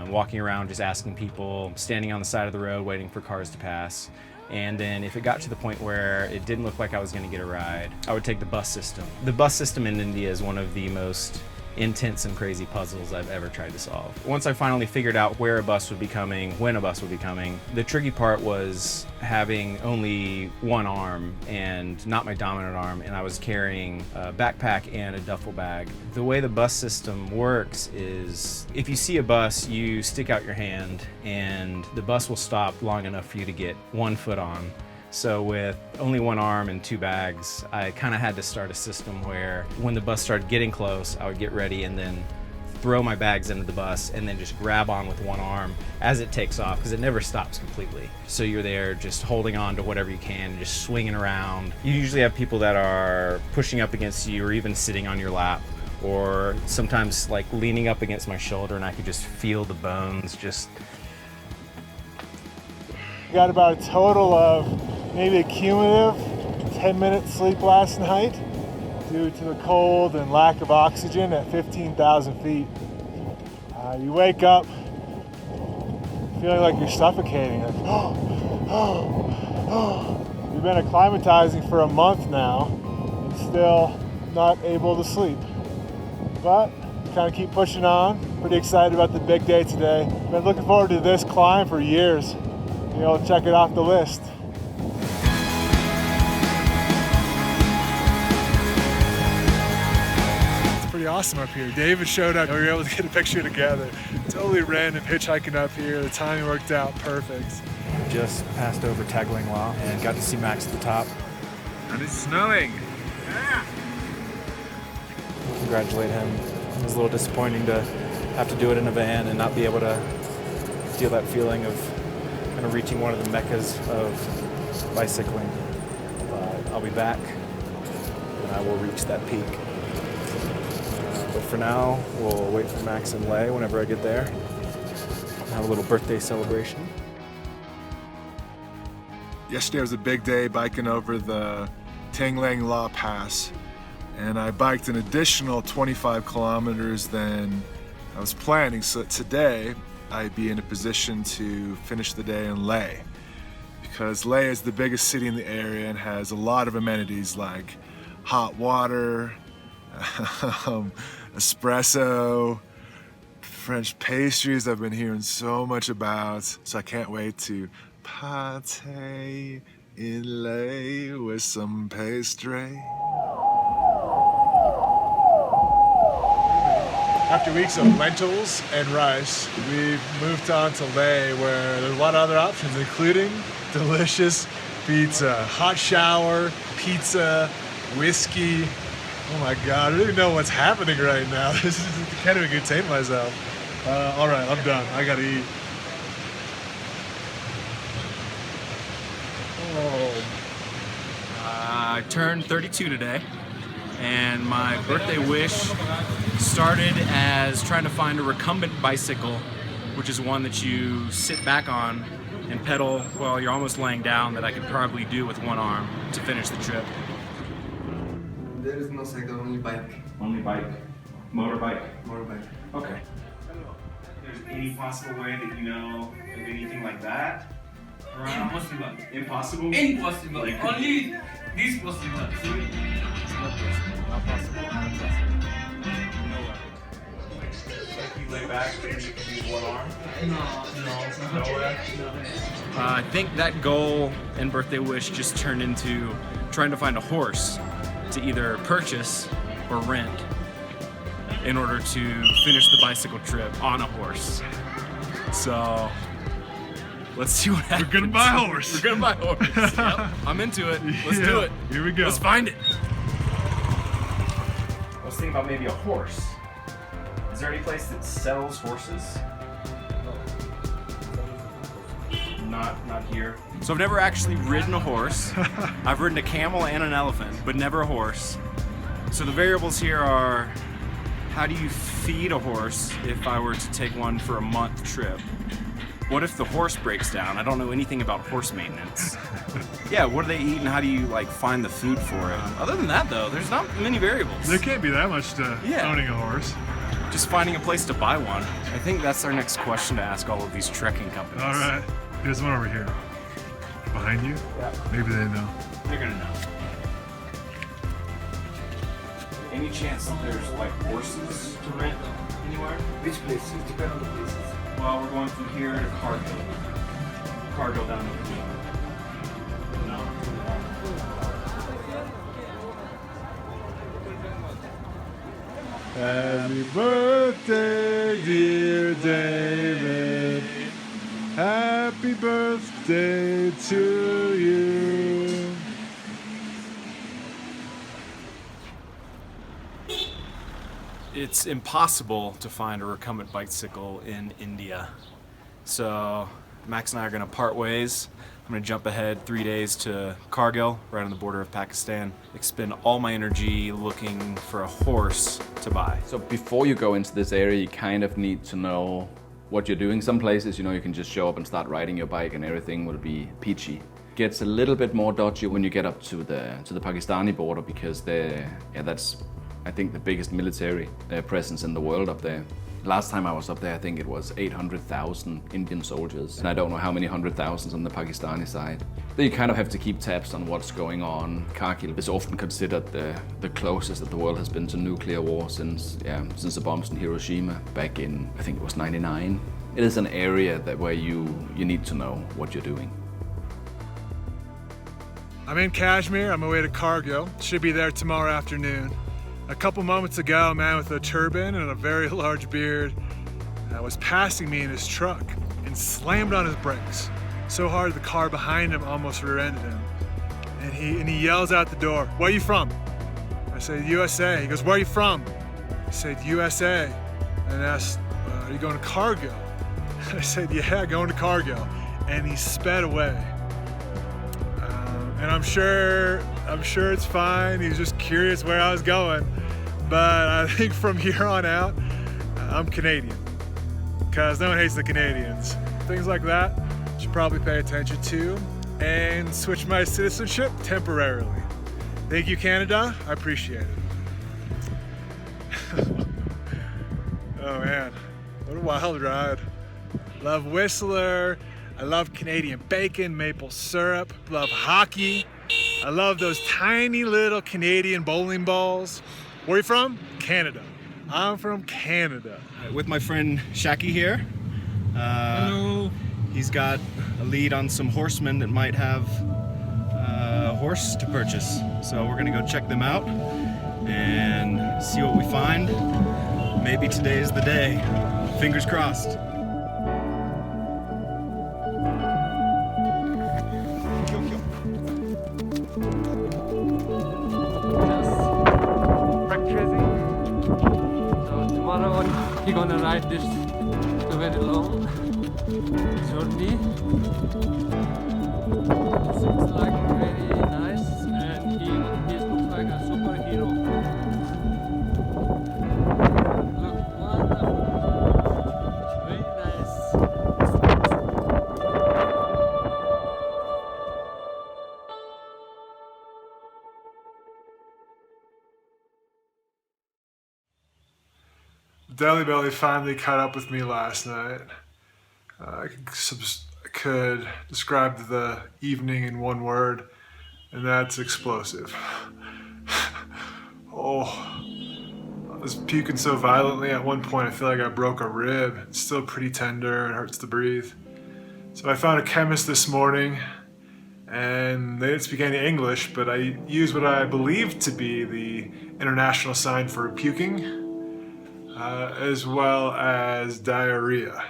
walking around just asking people, standing on the side of the road waiting for cars to pass. And then if it got to the point where it didn't look like I was going to get a ride, I would take the bus system. The bus system in India is one of the most intense and crazy puzzles I've ever tried to solve. Once I finally figured out where a bus would be coming, when a bus would be coming, the tricky part was having only one arm and not my dominant arm, and I was carrying a backpack and a duffel bag. The way the bus system works is if you see a bus, you stick out your hand and the bus will stop long enough for you to get one foot on. So with only one arm and two bags, I kind of had to start a system where when the bus started getting close, I would get ready and then throw my bags into the bus and then just grab on with one arm as it takes off, because it never stops completely. So you're there just holding on to whatever you can, just swinging around. You usually have people that are pushing up against you or even sitting on your lap, or sometimes like leaning up against my shoulder, and I could just feel the bones just... Got about a total of maybe a cumulative 10 minutes sleep last night due to the cold and lack of oxygen at 15,000 feet. You wake up feeling like you're suffocating. Like, You've been acclimatizing for a month now and still not able to sleep. But kind of keep pushing on. Pretty excited about the big day today. Been looking forward to this climb for years. I'll check it off the list. It's pretty awesome up here. David showed up. We were able to get a picture together. Totally random hitchhiking up here. The timing worked out perfect. Just passed over Taglang La and got to see Max at the top. And it's snowing. Yeah. Congratulate him. It was a little disappointing to have to do it in a van and not be able to feel that feeling of kind of reaching one of the meccas of bicycling. But I'll be back and I will reach that peak. But for now, we'll wait for Max and Leh whenever I get there. Have a little birthday celebration. Yesterday was a big day biking over the Taglang La Pass, and I biked an additional 25 kilometers than I was planning. So today, I'd be in a position to finish the day in Leh, because Leh is the biggest city in the area and has a lot of amenities like hot water, espresso, French pastries I've been hearing so much about. So I can't wait to party in Leh with some pastry. After weeks of lentils and rice, we've moved on to Leh, where there's a lot of other options, including delicious pizza, hot shower, pizza, whiskey. Oh my God, I don't even know what's happening right now. I can't even contain myself. All right, I'm done. I gotta eat. Oh. I turned 32 today, and my birthday wish started as trying to find a recumbent bicycle, which is one that you sit back on and pedal while you're almost laying down, that I could probably do with one arm to finish the trip. There is no cycle, only bike. Only bike? Motorbike? Motorbike. Okay. There's any possible way that you know of anything like that? Impossible. Impossible? Impossible. Like- Only this possible. See? Not possible. You lay back and you can use one arm? Nowhere. I think that goal and birthday wish just turned into trying to find a horse to either purchase or rent in order to finish the bicycle trip on a horse. So let's see what happens. We're gonna buy a horse. We're gonna buy a horse. Yep. I'm into it. Let's do it. Here we go. Let's find it. I was thinking about maybe a horse. Is there any place that sells horses? Not here. So I've never actually ridden a horse. I've ridden a camel and an elephant, but never a horse. So the variables here are, how do you feed a horse if I were to take one for a month trip? What if the horse breaks down? I don't know anything about horse maintenance. Yeah, what do they eat and how do you like find the food for it? Other than that though, there's not many variables. There can't be that much to owning a horse. Just finding a place to buy one. I think that's our next question to ask all of these trekking companies. All right, there's one over here. Behind you? Yeah. Maybe they know. They're gonna know. Any chance that there's like horses to rent anywhere? Which place? It depends on the places. Well, we're going from here to Cargill. Cargill down to here. No. Happy birthday, dear David. Happy birthday to you. It's impossible to find a recumbent bicycle in India. So Max and I are gonna part ways. I'm gonna jump ahead 3 days to Cargill, right on the border of Pakistan, expend all my energy looking for a horse to buy. So before you go into this area, you kind of need to know what you're doing. Some places, you know, you can just show up and start riding your bike and everything will be peachy. Gets a little bit more dodgy when you get up to the Pakistani border because that's, I think, the biggest military presence in the world up there. Last time I was up there, I think it was 800,000 Indian soldiers, and I don't know how many 100,000s on the Pakistani side. Then you kind of have to keep tabs on what's going on. Kargil is often considered the closest that the world has been to nuclear war since the bombs in Hiroshima back in, I think it was 99. It is an area where you need to know what you're doing. I'm in Kashmir, on my way to Cargill. Should be there tomorrow afternoon. A couple moments ago, a man with a turban and a very large beard was passing me in his truck and slammed on his brakes so hard the car behind him almost rear-ended him. And he yells out the door, "Where are you from?" I said, "USA." He goes, "Where are you from?" I said, "USA." And asked, "Are you going to Cargill?" I said, "Yeah, going to Cargill." And he sped away. And I'm sure it's fine. He's just curious where I was going. But I think from here on out, I'm Canadian. Because no one hates the Canadians. Things like that, should probably pay attention to and switch my citizenship temporarily. Thank you, Canada. I appreciate it. Oh man, what a wild ride. Love Whistler. I love Canadian bacon, maple syrup, love hockey. I love those tiny little Canadian bowling balls. Where are you from? Canada. I'm from Canada. With my friend Shaki here. Hello. He's got a lead on some horsemen that might have a horse to purchase. So we're gonna go check them out and see what we find. Maybe today is the day. Fingers crossed. We're gonna ride this very long journey. Seems like very nice, and he looks like a superhero. Look, wonderful, very nice. Delhi Belly finally caught up with me last night. I could describe the evening in one word, and that's explosive. Oh, I was puking so violently at one point I feel like I broke a rib. It's still pretty tender and hurts to breathe. So I found a chemist this morning, and they didn't speak any English, but I used what I believed to be the international sign for puking, as well as diarrhea.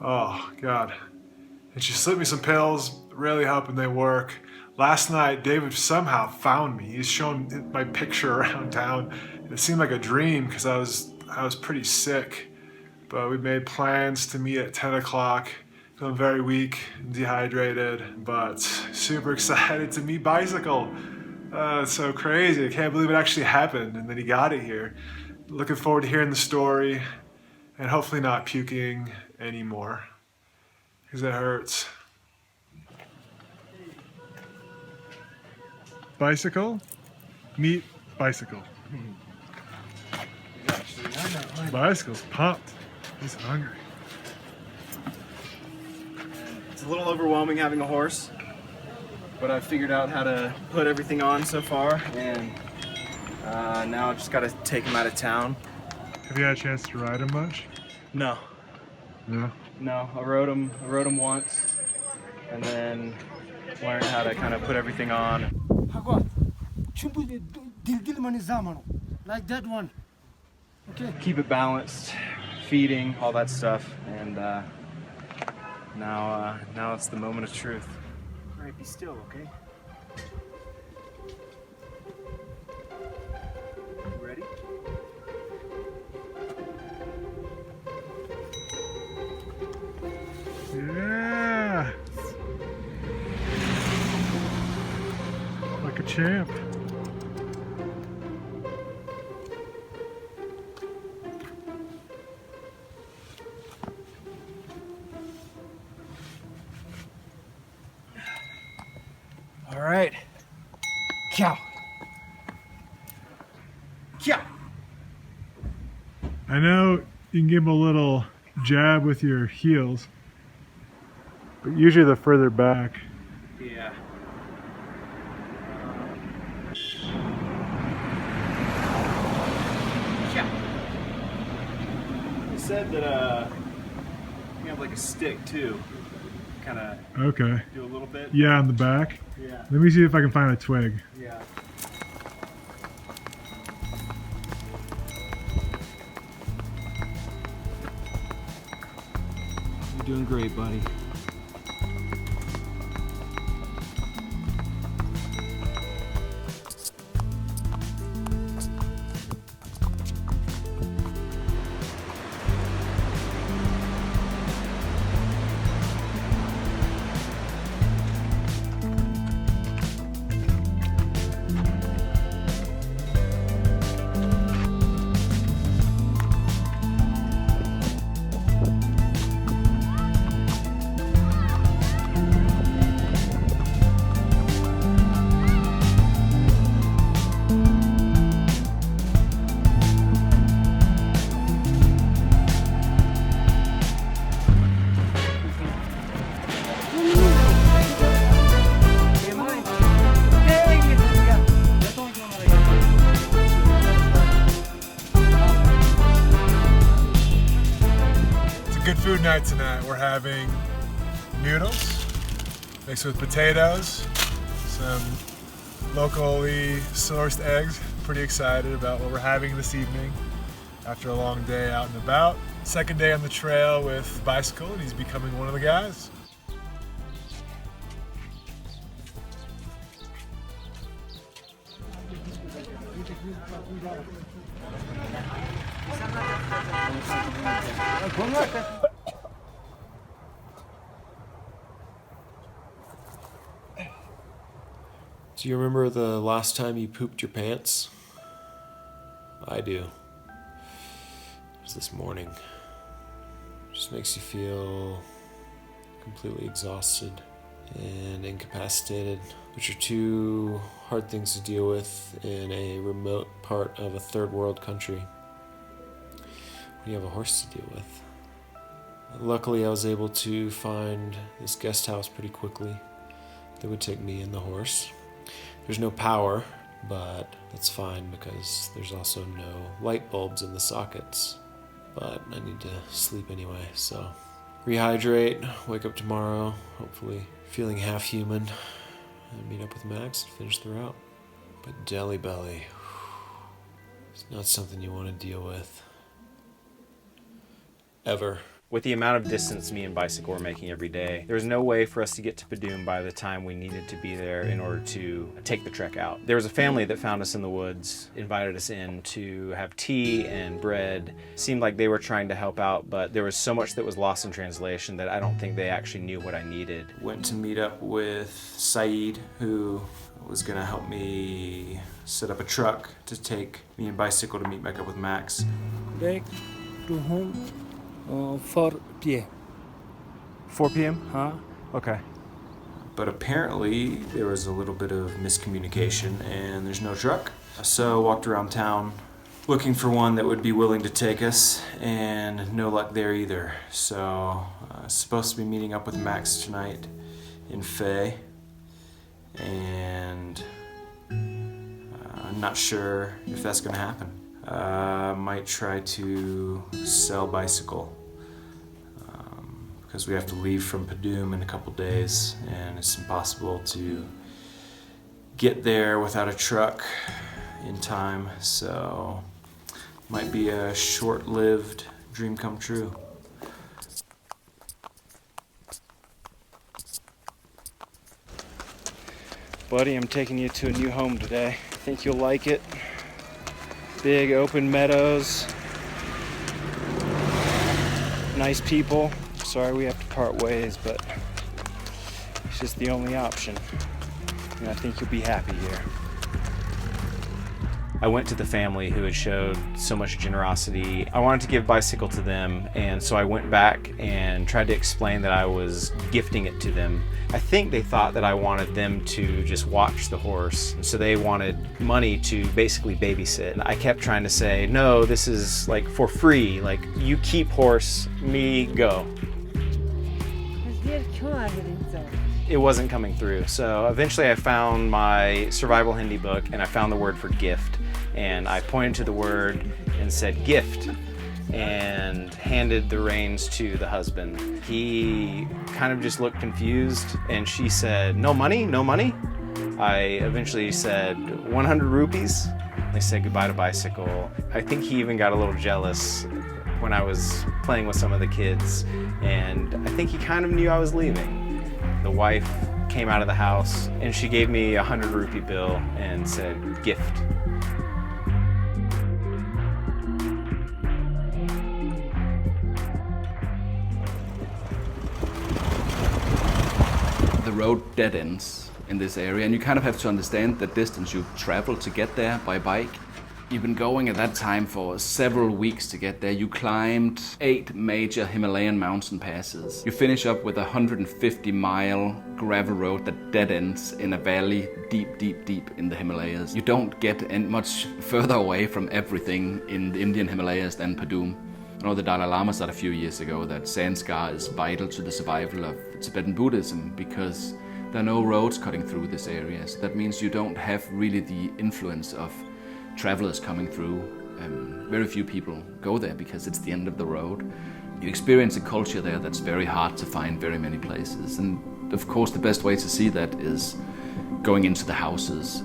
Oh, God. And she slipped me some pills, really helping they work. Last night, David somehow found me. He's shown my picture around town. It seemed like a dream because I was pretty sick. But we made plans to meet at 10 o'clock. Feeling very weak and dehydrated, but super excited to meet Bicycle. It's so crazy. I can't believe it actually happened and that he got it here. Looking forward to hearing the story and hopefully not puking anymore because it hurts. Bicycle? Meet Bicycle. Bicycle's pumped. He's hungry. It's a little overwhelming having a horse, but I've figured out how to put everything on so far, and now I've just got to take him out of town. Have you had a chance to ride him much? No. No? No, I rode him once, and then learned how to kind of put everything on. Like that one. Okay. Keep it balanced, feeding, all that stuff, and now it's the moment of truth. All right, be still, okay? You ready? Yeah! Like a champ. All right. Cow. Cow. I know you can give him a little jab with your heels, but usually they're further back. Yeah. He said that you have like a stick too. Kind of Okay. do a little bit. Yeah, on the back. Yeah. Let me see if I can find a twig. Yeah. You're doing great, buddy. Good food night tonight. We're having noodles mixed with potatoes, some locally sourced eggs. Pretty excited about what we're having this evening after a long day out and about. Second day on the trail with Bicycle, and he's becoming one of the guys. Do you remember the last time you pooped your pants? I do. It was this morning. It just makes you feel completely exhausted and incapacitated, which are two hard things to deal with in a remote part of a third world country when you have a horse to deal with. Luckily, I was able to find this guest house pretty quickly that would take me and the horse. There's no power, but that's fine because there's also no light bulbs in the sockets. But I need to sleep anyway, so rehydrate, wake up tomorrow, hopefully feeling half human, and meet up with Max and finish the route. But Delhi belly, it's not something you want to deal with. Ever. With the amount of distance me and Bicycle were making every day, there was no way for us to get to Padum by the time we needed to be there in order to take the trek out. There was a family that found us in the woods, invited us in to have tea and bread. Seemed like they were trying to help out, but there was so much that was lost in translation that I don't think they actually knew what I needed. Went to meet up with Saeed, who was gonna help me set up a truck to take me and Bicycle to meet back up with Max. Back to home. 4 p.m. 4 p.m.? Huh? Okay. But apparently there was a little bit of miscommunication and there's no truck. So walked around town looking for one that would be willing to take us, and no luck there either. So supposed to be meeting up with Max tonight in FAFF, and I'm not sure if that's gonna happen. Might try to sell Bicycle because we have to leave from Padum in a couple days and it's impossible to get there without a truck in time, so might be a short-lived dream come true. Buddy, I'm taking you to a new home today. I think you'll like it. Big open meadows, nice people. Sorry we have to part ways, but it's just the only option. And I think you'll be happy here. I went to the family who had showed so much generosity. I wanted to give Bicycle to them, and so I went back and tried to explain that I was gifting it to them. I think they thought that I wanted them to just watch the horse, and so they wanted money to basically babysit. And I kept trying to say, no, this is like for free, like you keep horse, me go. It wasn't coming through. So eventually I found my survival Hindi book and I found the word for gift. And I pointed to the word and said gift and handed the reins to the husband. He kind of just looked confused and she said, no money, no money? I eventually said 100 rupees. They said goodbye to Bicycle. I think he even got a little jealous when I was playing with some of the kids, and I think he kind of knew I was leaving. The wife came out of the house and she gave me a 100 rupee bill and said, gift. The road dead ends in this area, and you kind of have to understand the distance you travel to get there by bike. You've been going at that time for several weeks to get there. You climbed 8 major Himalayan mountain passes. You finish up with a 150-mile gravel road that dead ends in a valley deep, deep, deep in the Himalayas. You don't get much further away from everything in the Indian Himalayas than Padum. I know the Dalai Lama said a few years ago that Sanskar is vital to the survival of Tibetan Buddhism because there are no roads cutting through this area. So that means you don't have really the influence of travelers coming through. Very few people go there because it's the end of the road. You experience a culture there that's very hard to find very many places. And of course the best way to see that is going into the houses.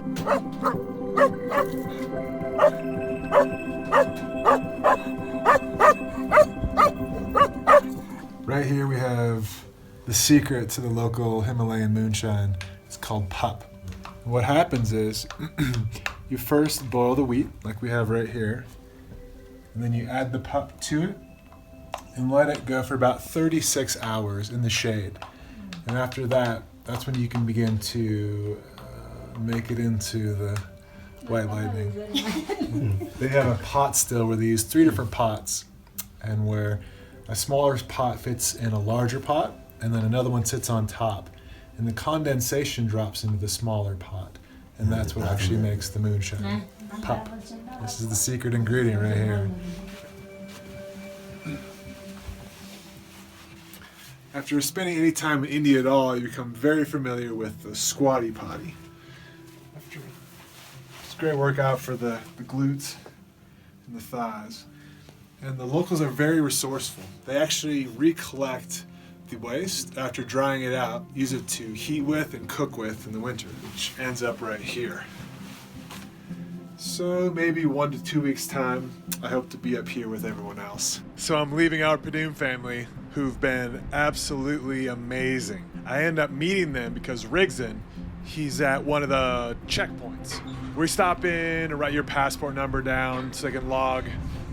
Right here we have the secret to the local Himalayan moonshine. It's called pup. And what happens is you first boil the wheat, like we have right here, and then you add the pup to it and let it go for about 36 hours in the shade. And after that, that's when you can begin to make it into the White Lightning. They have a pot still where they use 3 different pots, and where a smaller pot fits in a larger pot, and then another one sits on top, and the condensation drops into the smaller pot. And that's what actually makes the moonshine. Pup. This is the secret ingredient right here. After spending any time in India at all, you become very familiar with the squatty potty. It's a great workout for the glutes and the thighs. And the locals are very resourceful. They actually recollect the waste after drying it out, use it to heat with and cook with in the winter, which ends up right here. So maybe 1 to 2 weeks time, I hope to be up here with everyone else. So I'm leaving our Padum family, who've been absolutely amazing. I end up meeting them because Rigson, he's at one of the checkpoints. We stop in and write your passport number down so I can log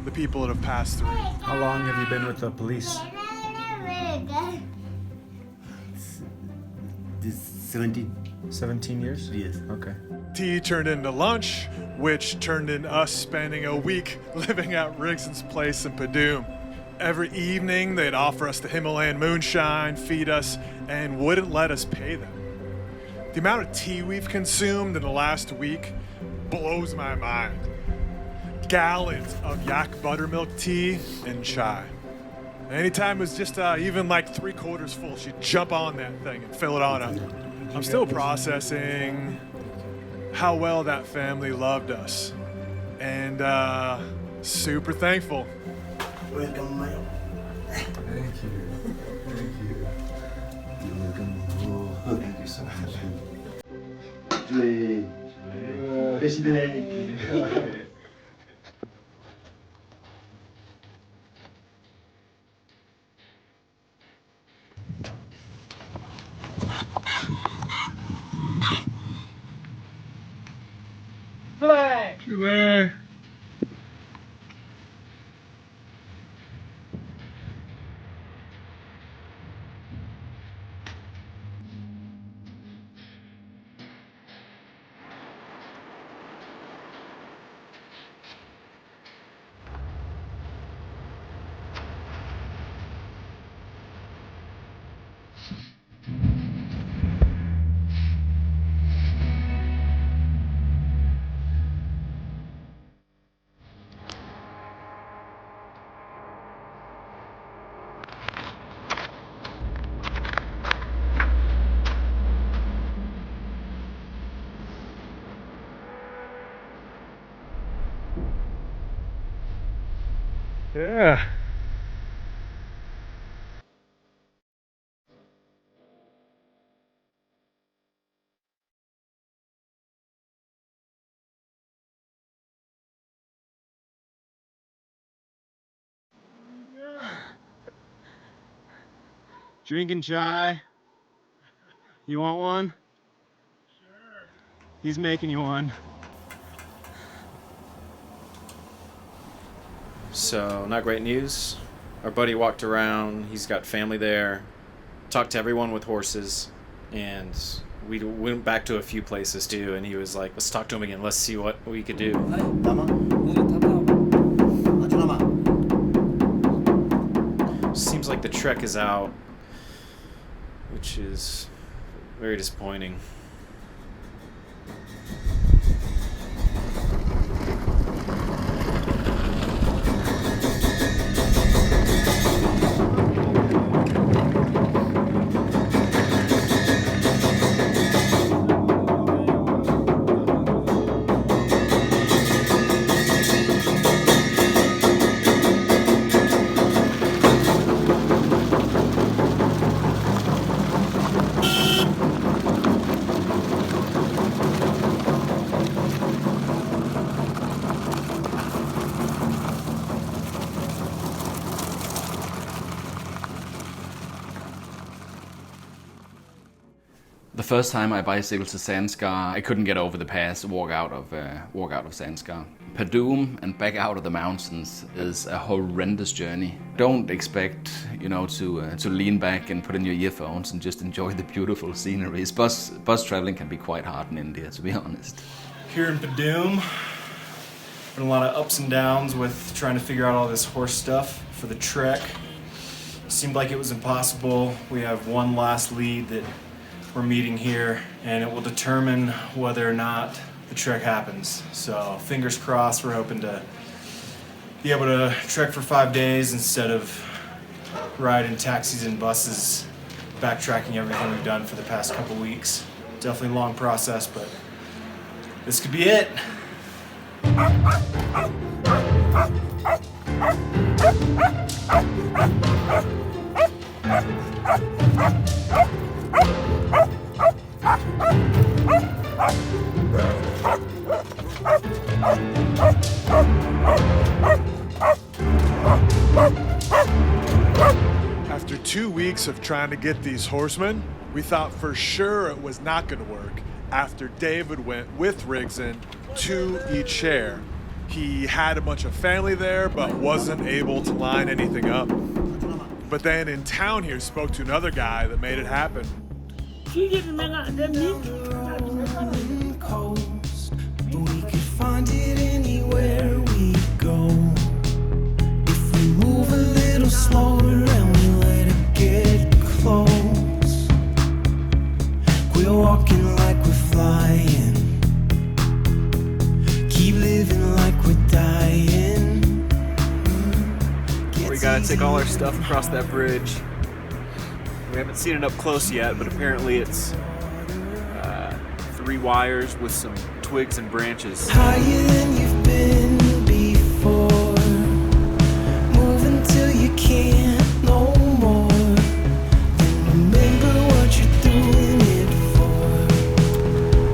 the people that have passed through. How long have you been with the police? 17 years? Yes. Okay. Tea turned into lunch, which turned into us spending a week living at Rigson's place in Padum. Every evening, they'd offer us the Himalayan moonshine, feed us, and wouldn't let us pay them. The amount of tea we've consumed in the last week blows my mind. Gallons of yak buttermilk tea and chai. Anytime it was just even like 3/4 full, she'd jump on that thing and fill it on up. I'm still processing how well that family loved us, and super thankful. Welcome, Mike. Thank you. Thank you. You're welcome. Oh, thank you so much. Flag! Yeah. Drinking chai. You want one? Sure. He's making you one. So, not great news. Our buddy walked around, he's got family there, talked to everyone with horses, and we went back to a few places too, and he was like, let's talk to him again, let's see what we could do. Seems like the trek is out, which is very disappointing. The first time I bicycled to Zanskar, I couldn't get over the pass, walk out of Zanskar. Padum and back out of the mountains is a horrendous journey. Don't expect, to lean back and put in your earphones and just enjoy the beautiful sceneries. Bus traveling can be quite hard in India, to be honest. Here in Padum, been a lot of ups and downs with trying to figure out all this horse stuff for the trek. Seemed like it was impossible. We have one last lead that we're meeting here, and it will determine whether or not the trek happens. So fingers crossed, we're hoping to be able to trek for 5 days instead of ride in taxis and buses backtracking everything we've done for the past couple weeks. Definitely a long process, but this could be it. After 2 weeks of trying to get these horsemen, we thought for sure it was not going to work after David went with Rigson to each share. He had a bunch of family there, but wasn't able to line anything up. But then in town here, spoke to another guy that made it happen. We could find it anywhere we go. If we move a little slower and we let it get close, we're walking like we're flying, keep living like we're dying. We gotta take all our stuff across that bridge. We haven't seen it up close yet, but apparently it's 3 wires with some twigs and branches. Higher than you've been before, move until you can't no more. Then remember what you're doing it for,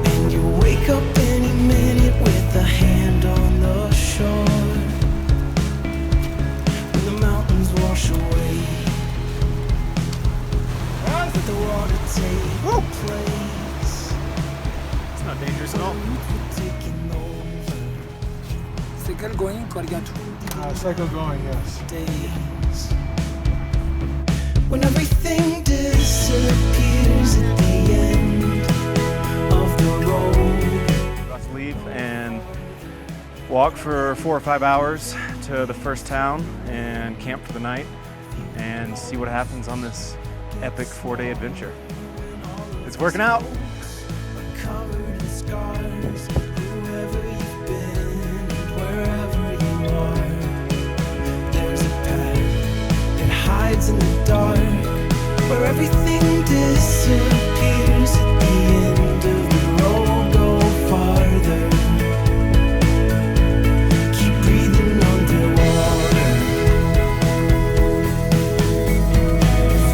and you wake up any minute with a hand on the shore. When the mountains wash away, let the water take place. It's not dangerous at all. Cycle going, Cycle going, yes. Days when everything disappears at the end of the road. About to leave and walk for 4 or 5 hours to the first town and camp for the night and see what happens on this epic 4-day adventure. It's working out. Covered in scars, whoever you've been, wherever you are, there's a path that hides in the dark, where everything disappears at the end of the road. Go farther, keep breathing underwater,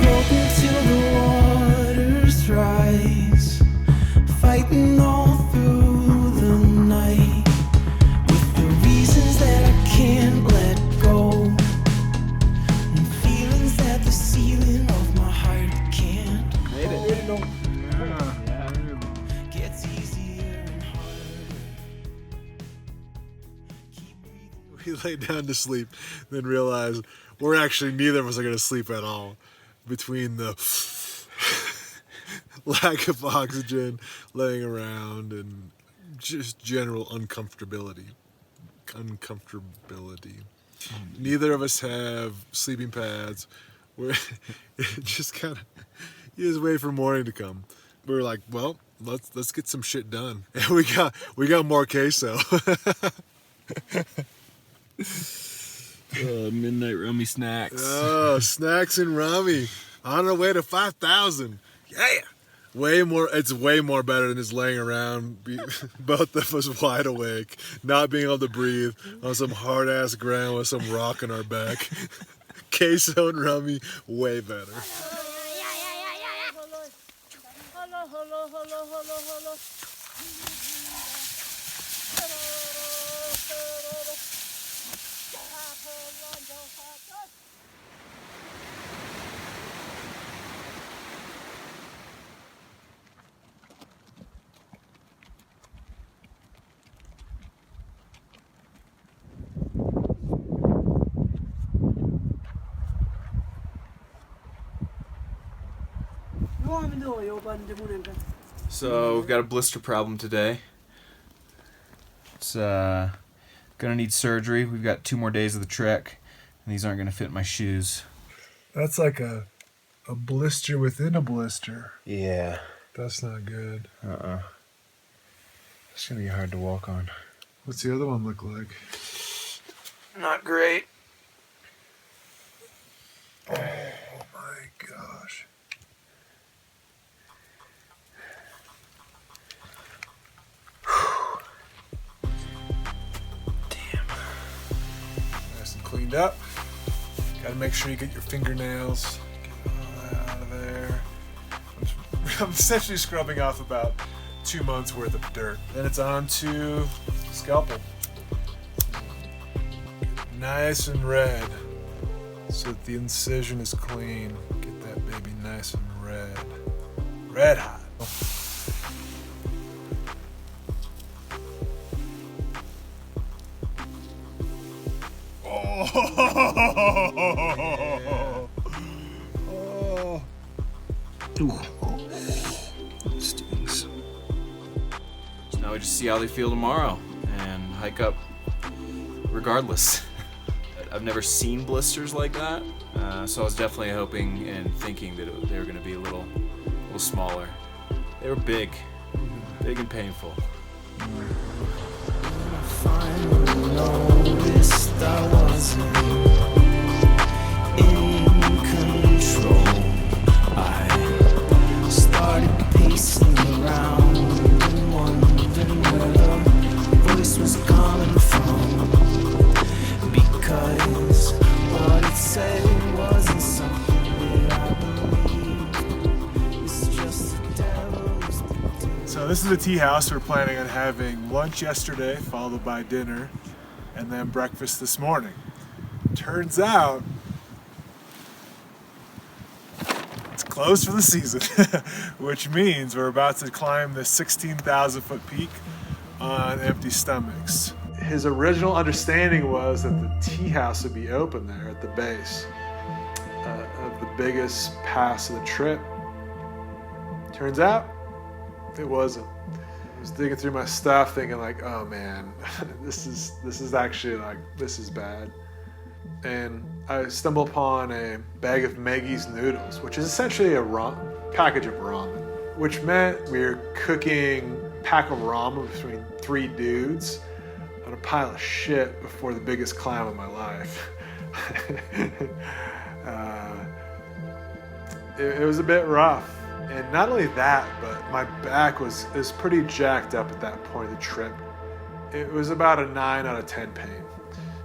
floating till the waters rise, fighting all through the night with the reasons that I can't let go, and feelings that the ceiling of my heart can't. Made it. Gets easier and harder. We laid down to sleep, then realized we're actually, neither of us are going to sleep at all. Between the lack of oxygen, laying around, and just general uncomfortability. Neither of us have sleeping pads. We're just kind of, you just wait for morning to come. We were like, well, let's get some shit done. And we got more queso. Midnight rummy snacks. Oh, snacks and rummy. On our way to 5,000. Yeah. It's way more better than just laying around, both of us wide awake, not being able to breathe on some hard ass ground with some rock in our back. Queso and rummy, way better. So we've got a blister problem today. It's gonna need surgery. We've got 2 more days of the trek, and these aren't gonna fit my shoes. That's like a blister within a blister. Yeah. That's not good. It's gonna be hard to walk on. What's the other one look like? Not great. Oh my gosh. cleaned up. Gotta make sure you get your fingernails, get all that out of there. I'm essentially scrubbing off about 2 months worth of dirt. Then it's on to scalpel. Nice and red, so that the incision is clean. Get that baby nice and red. Red hot. Oh. Oh. Stings. So now we just see how they feel tomorrow and hike up regardless. I've never seen blisters like that, so I was definitely hoping and thinking that they were going to be a little smaller. They were big and painful. Finally noticed I wasn't in control. I started pacing around and wondering where the voice was coming from, because what it said wasn't something that I believed. It's just the devil's. So this is a tea house. We're planning on having lunch yesterday, followed by dinner, and then breakfast this morning. Turns out, it's closed for the season, which means we're about to climb the 16,000 foot peak on empty stomachs. His original understanding was that the tea house would be open there at the base of the biggest pass of the trip. Turns out, it wasn't. I was digging through my stuff thinking like, oh man, this is actually like, this is bad. And I stumbled upon a bag of Maggie's noodles, which is essentially a package of ramen, which meant we were cooking a pack of ramen between 3 dudes on a pile of shit before the biggest climb of my life. It was a bit rough. And not only that, but my back was pretty jacked up at that point of the trip. It was about a 9 out of 10 pain.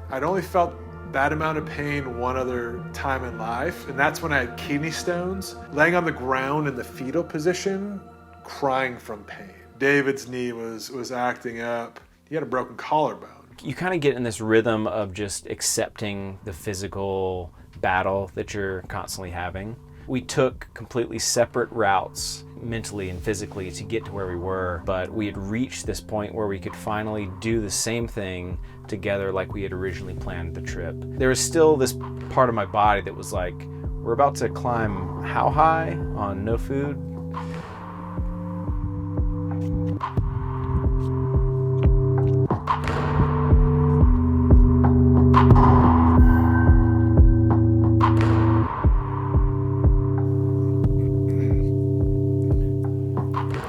I'd only felt that amount of pain one other time in life, and that's when I had kidney stones, laying on the ground in the fetal position, crying from pain. David's knee was acting up. He had a broken collarbone. You kind of get in this rhythm of just accepting the physical battle that you're constantly having. We took completely separate routes mentally and physically to get to where we were, but we had reached this point where we could finally do the same thing together like we had originally planned the trip. There was still this part of my body that was like, we're about to climb how high on no food?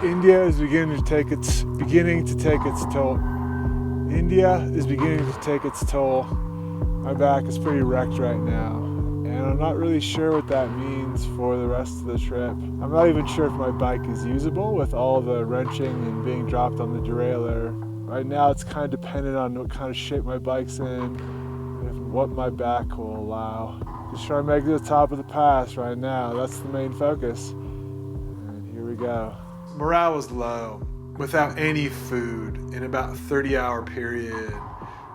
India is beginning to take its toll. India is beginning to take its toll. My back is pretty wrecked right now, and I'm not really sure what that means for the rest of the trip. I'm not even sure if my bike is usable with all the wrenching and being dropped on the derailleur. Right now it's kind of dependent on what kind of shape my bike's in and what my back will allow. Just trying to make it to the top of the pass right now. That's the main focus. And here we go. Morale was low, without any food, in about a 30-hour period,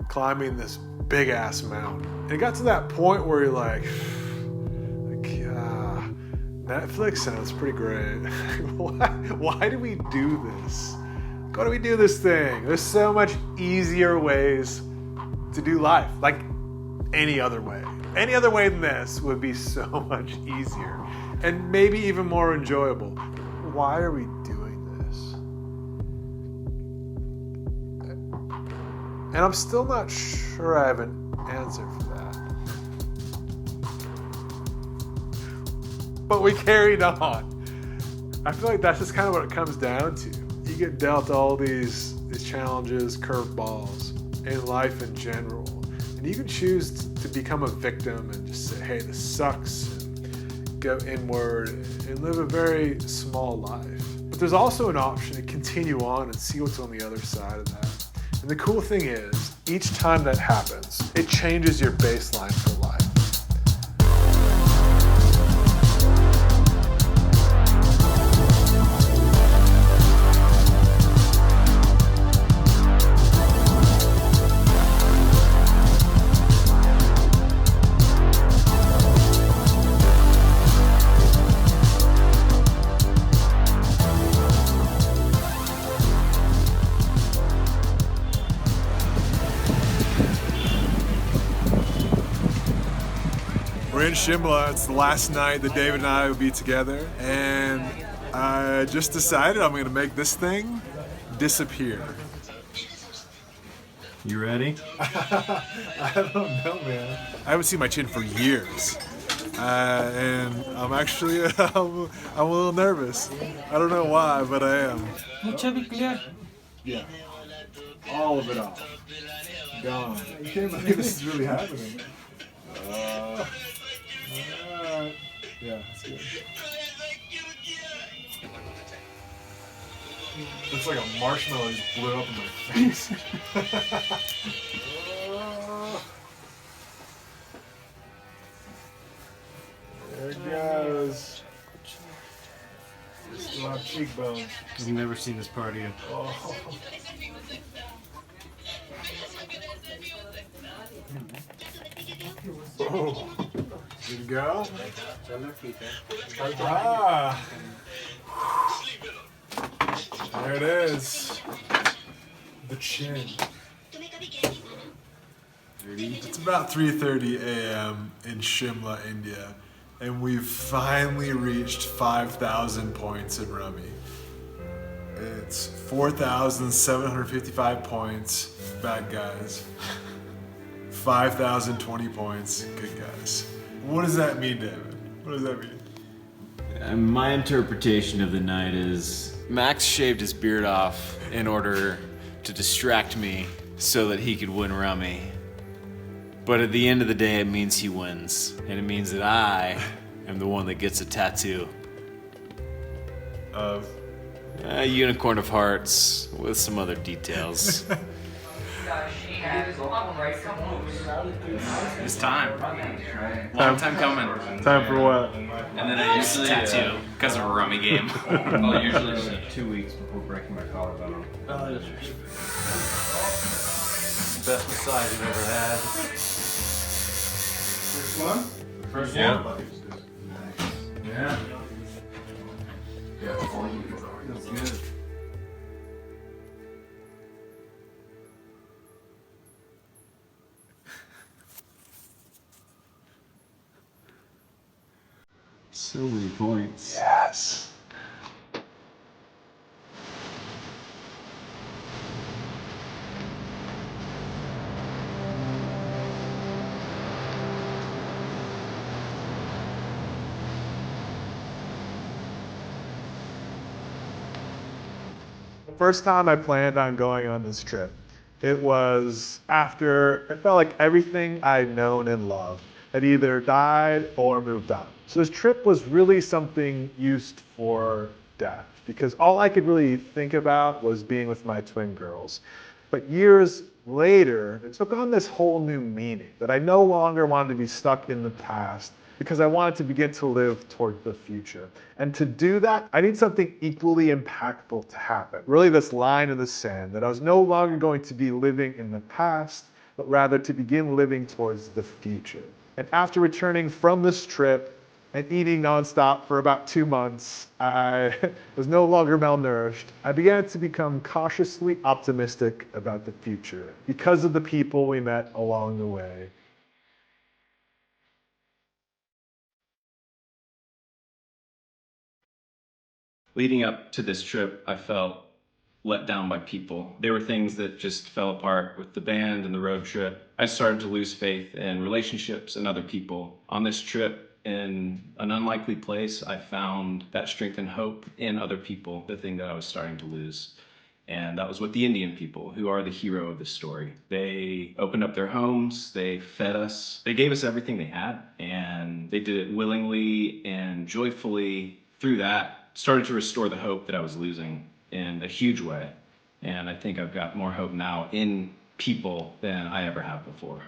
climbing this big-ass mountain. And it got to that point where you're like Netflix sounds pretty great. Why do we do this? Why do we do this thing? There's so much easier ways to do life, like any other way. Any other way than this would be so much easier and maybe even more enjoyable. Why are we doing this? And I'm still not sure I have an answer for that. But we carried on. I feel like that's just kind of what it comes down to. You get dealt all these challenges, curveballs, in life in general. And you can choose to become a victim and just say, hey, this sucks, and go inward and live a very small life. But there's also an option to continue on and see what's on the other side of that. And And the cool thing is, each time that happens, it changes your baseline for life. We're in Shimla. It's the last night that David and I will be together, and I just decided I'm going to make this thing disappear. You ready? I don't know, man. I haven't seen my chin for years, and I'm actually I'm a little nervous. I don't know why, but I am. Yeah, all of it off. Gone. I can't believe this is really happening. Yeah, that's good. Looks like a marshmallow just blew up in my face. There it goes. Still have cheekbones. You've never seen this part yet. Oh. Oh. Good to go? Ah. There it is. The chin. It's about 3:30 a.m. in Shimla, India, and we've finally reached 5,000 points in Rummy. It's 4,755 points, bad guys. 5,020 points, good guys. What does that mean, David? What does that mean? My interpretation of the night is Max shaved his beard off in order to distract me so that he could win Rummy. But at the end of the day, it means he wins. And it means that I am the one that gets a tattoo. Of? A unicorn of hearts with some other details. It's time. Long time coming. Time for what? And then I used a tattoo because of a rummy game. Well, usually 2 weeks before breaking my collarbone. Best massage you've ever had. First one? First Yeah. one? Yeah. Feels good. So many points. Yes. The first time I planned on going on this trip, it was after it felt like everything I'd known and loved had either died or moved on. So this trip was really something used for death, because all I could really think about was being with my twin girls. But years later, it took on this whole new meaning, that I no longer wanted to be stuck in the past, because I wanted to begin to live toward the future. And to do that, I need something equally impactful to happen. Really this line in the sand, that I was no longer going to be living in the past, but rather to begin living towards the future. And after returning from this trip and eating nonstop for about 2 months, I was no longer malnourished. I began to become cautiously optimistic about the future because of the people we met along the way. Leading up to this trip, I felt let down by people. There were things that just fell apart with the band and the road trip. I started to lose faith in relationships and other people. On this trip, in an unlikely place, I found that strength and hope in other people, the thing that I was starting to lose. And that was with the Indian people, who are the hero of this story. They opened up their homes, they fed us, they gave us everything they had, and they did it willingly and joyfully. Through that, started to restore the hope that I was losing in a huge way. And I think I've got more hope now in people than I ever have before.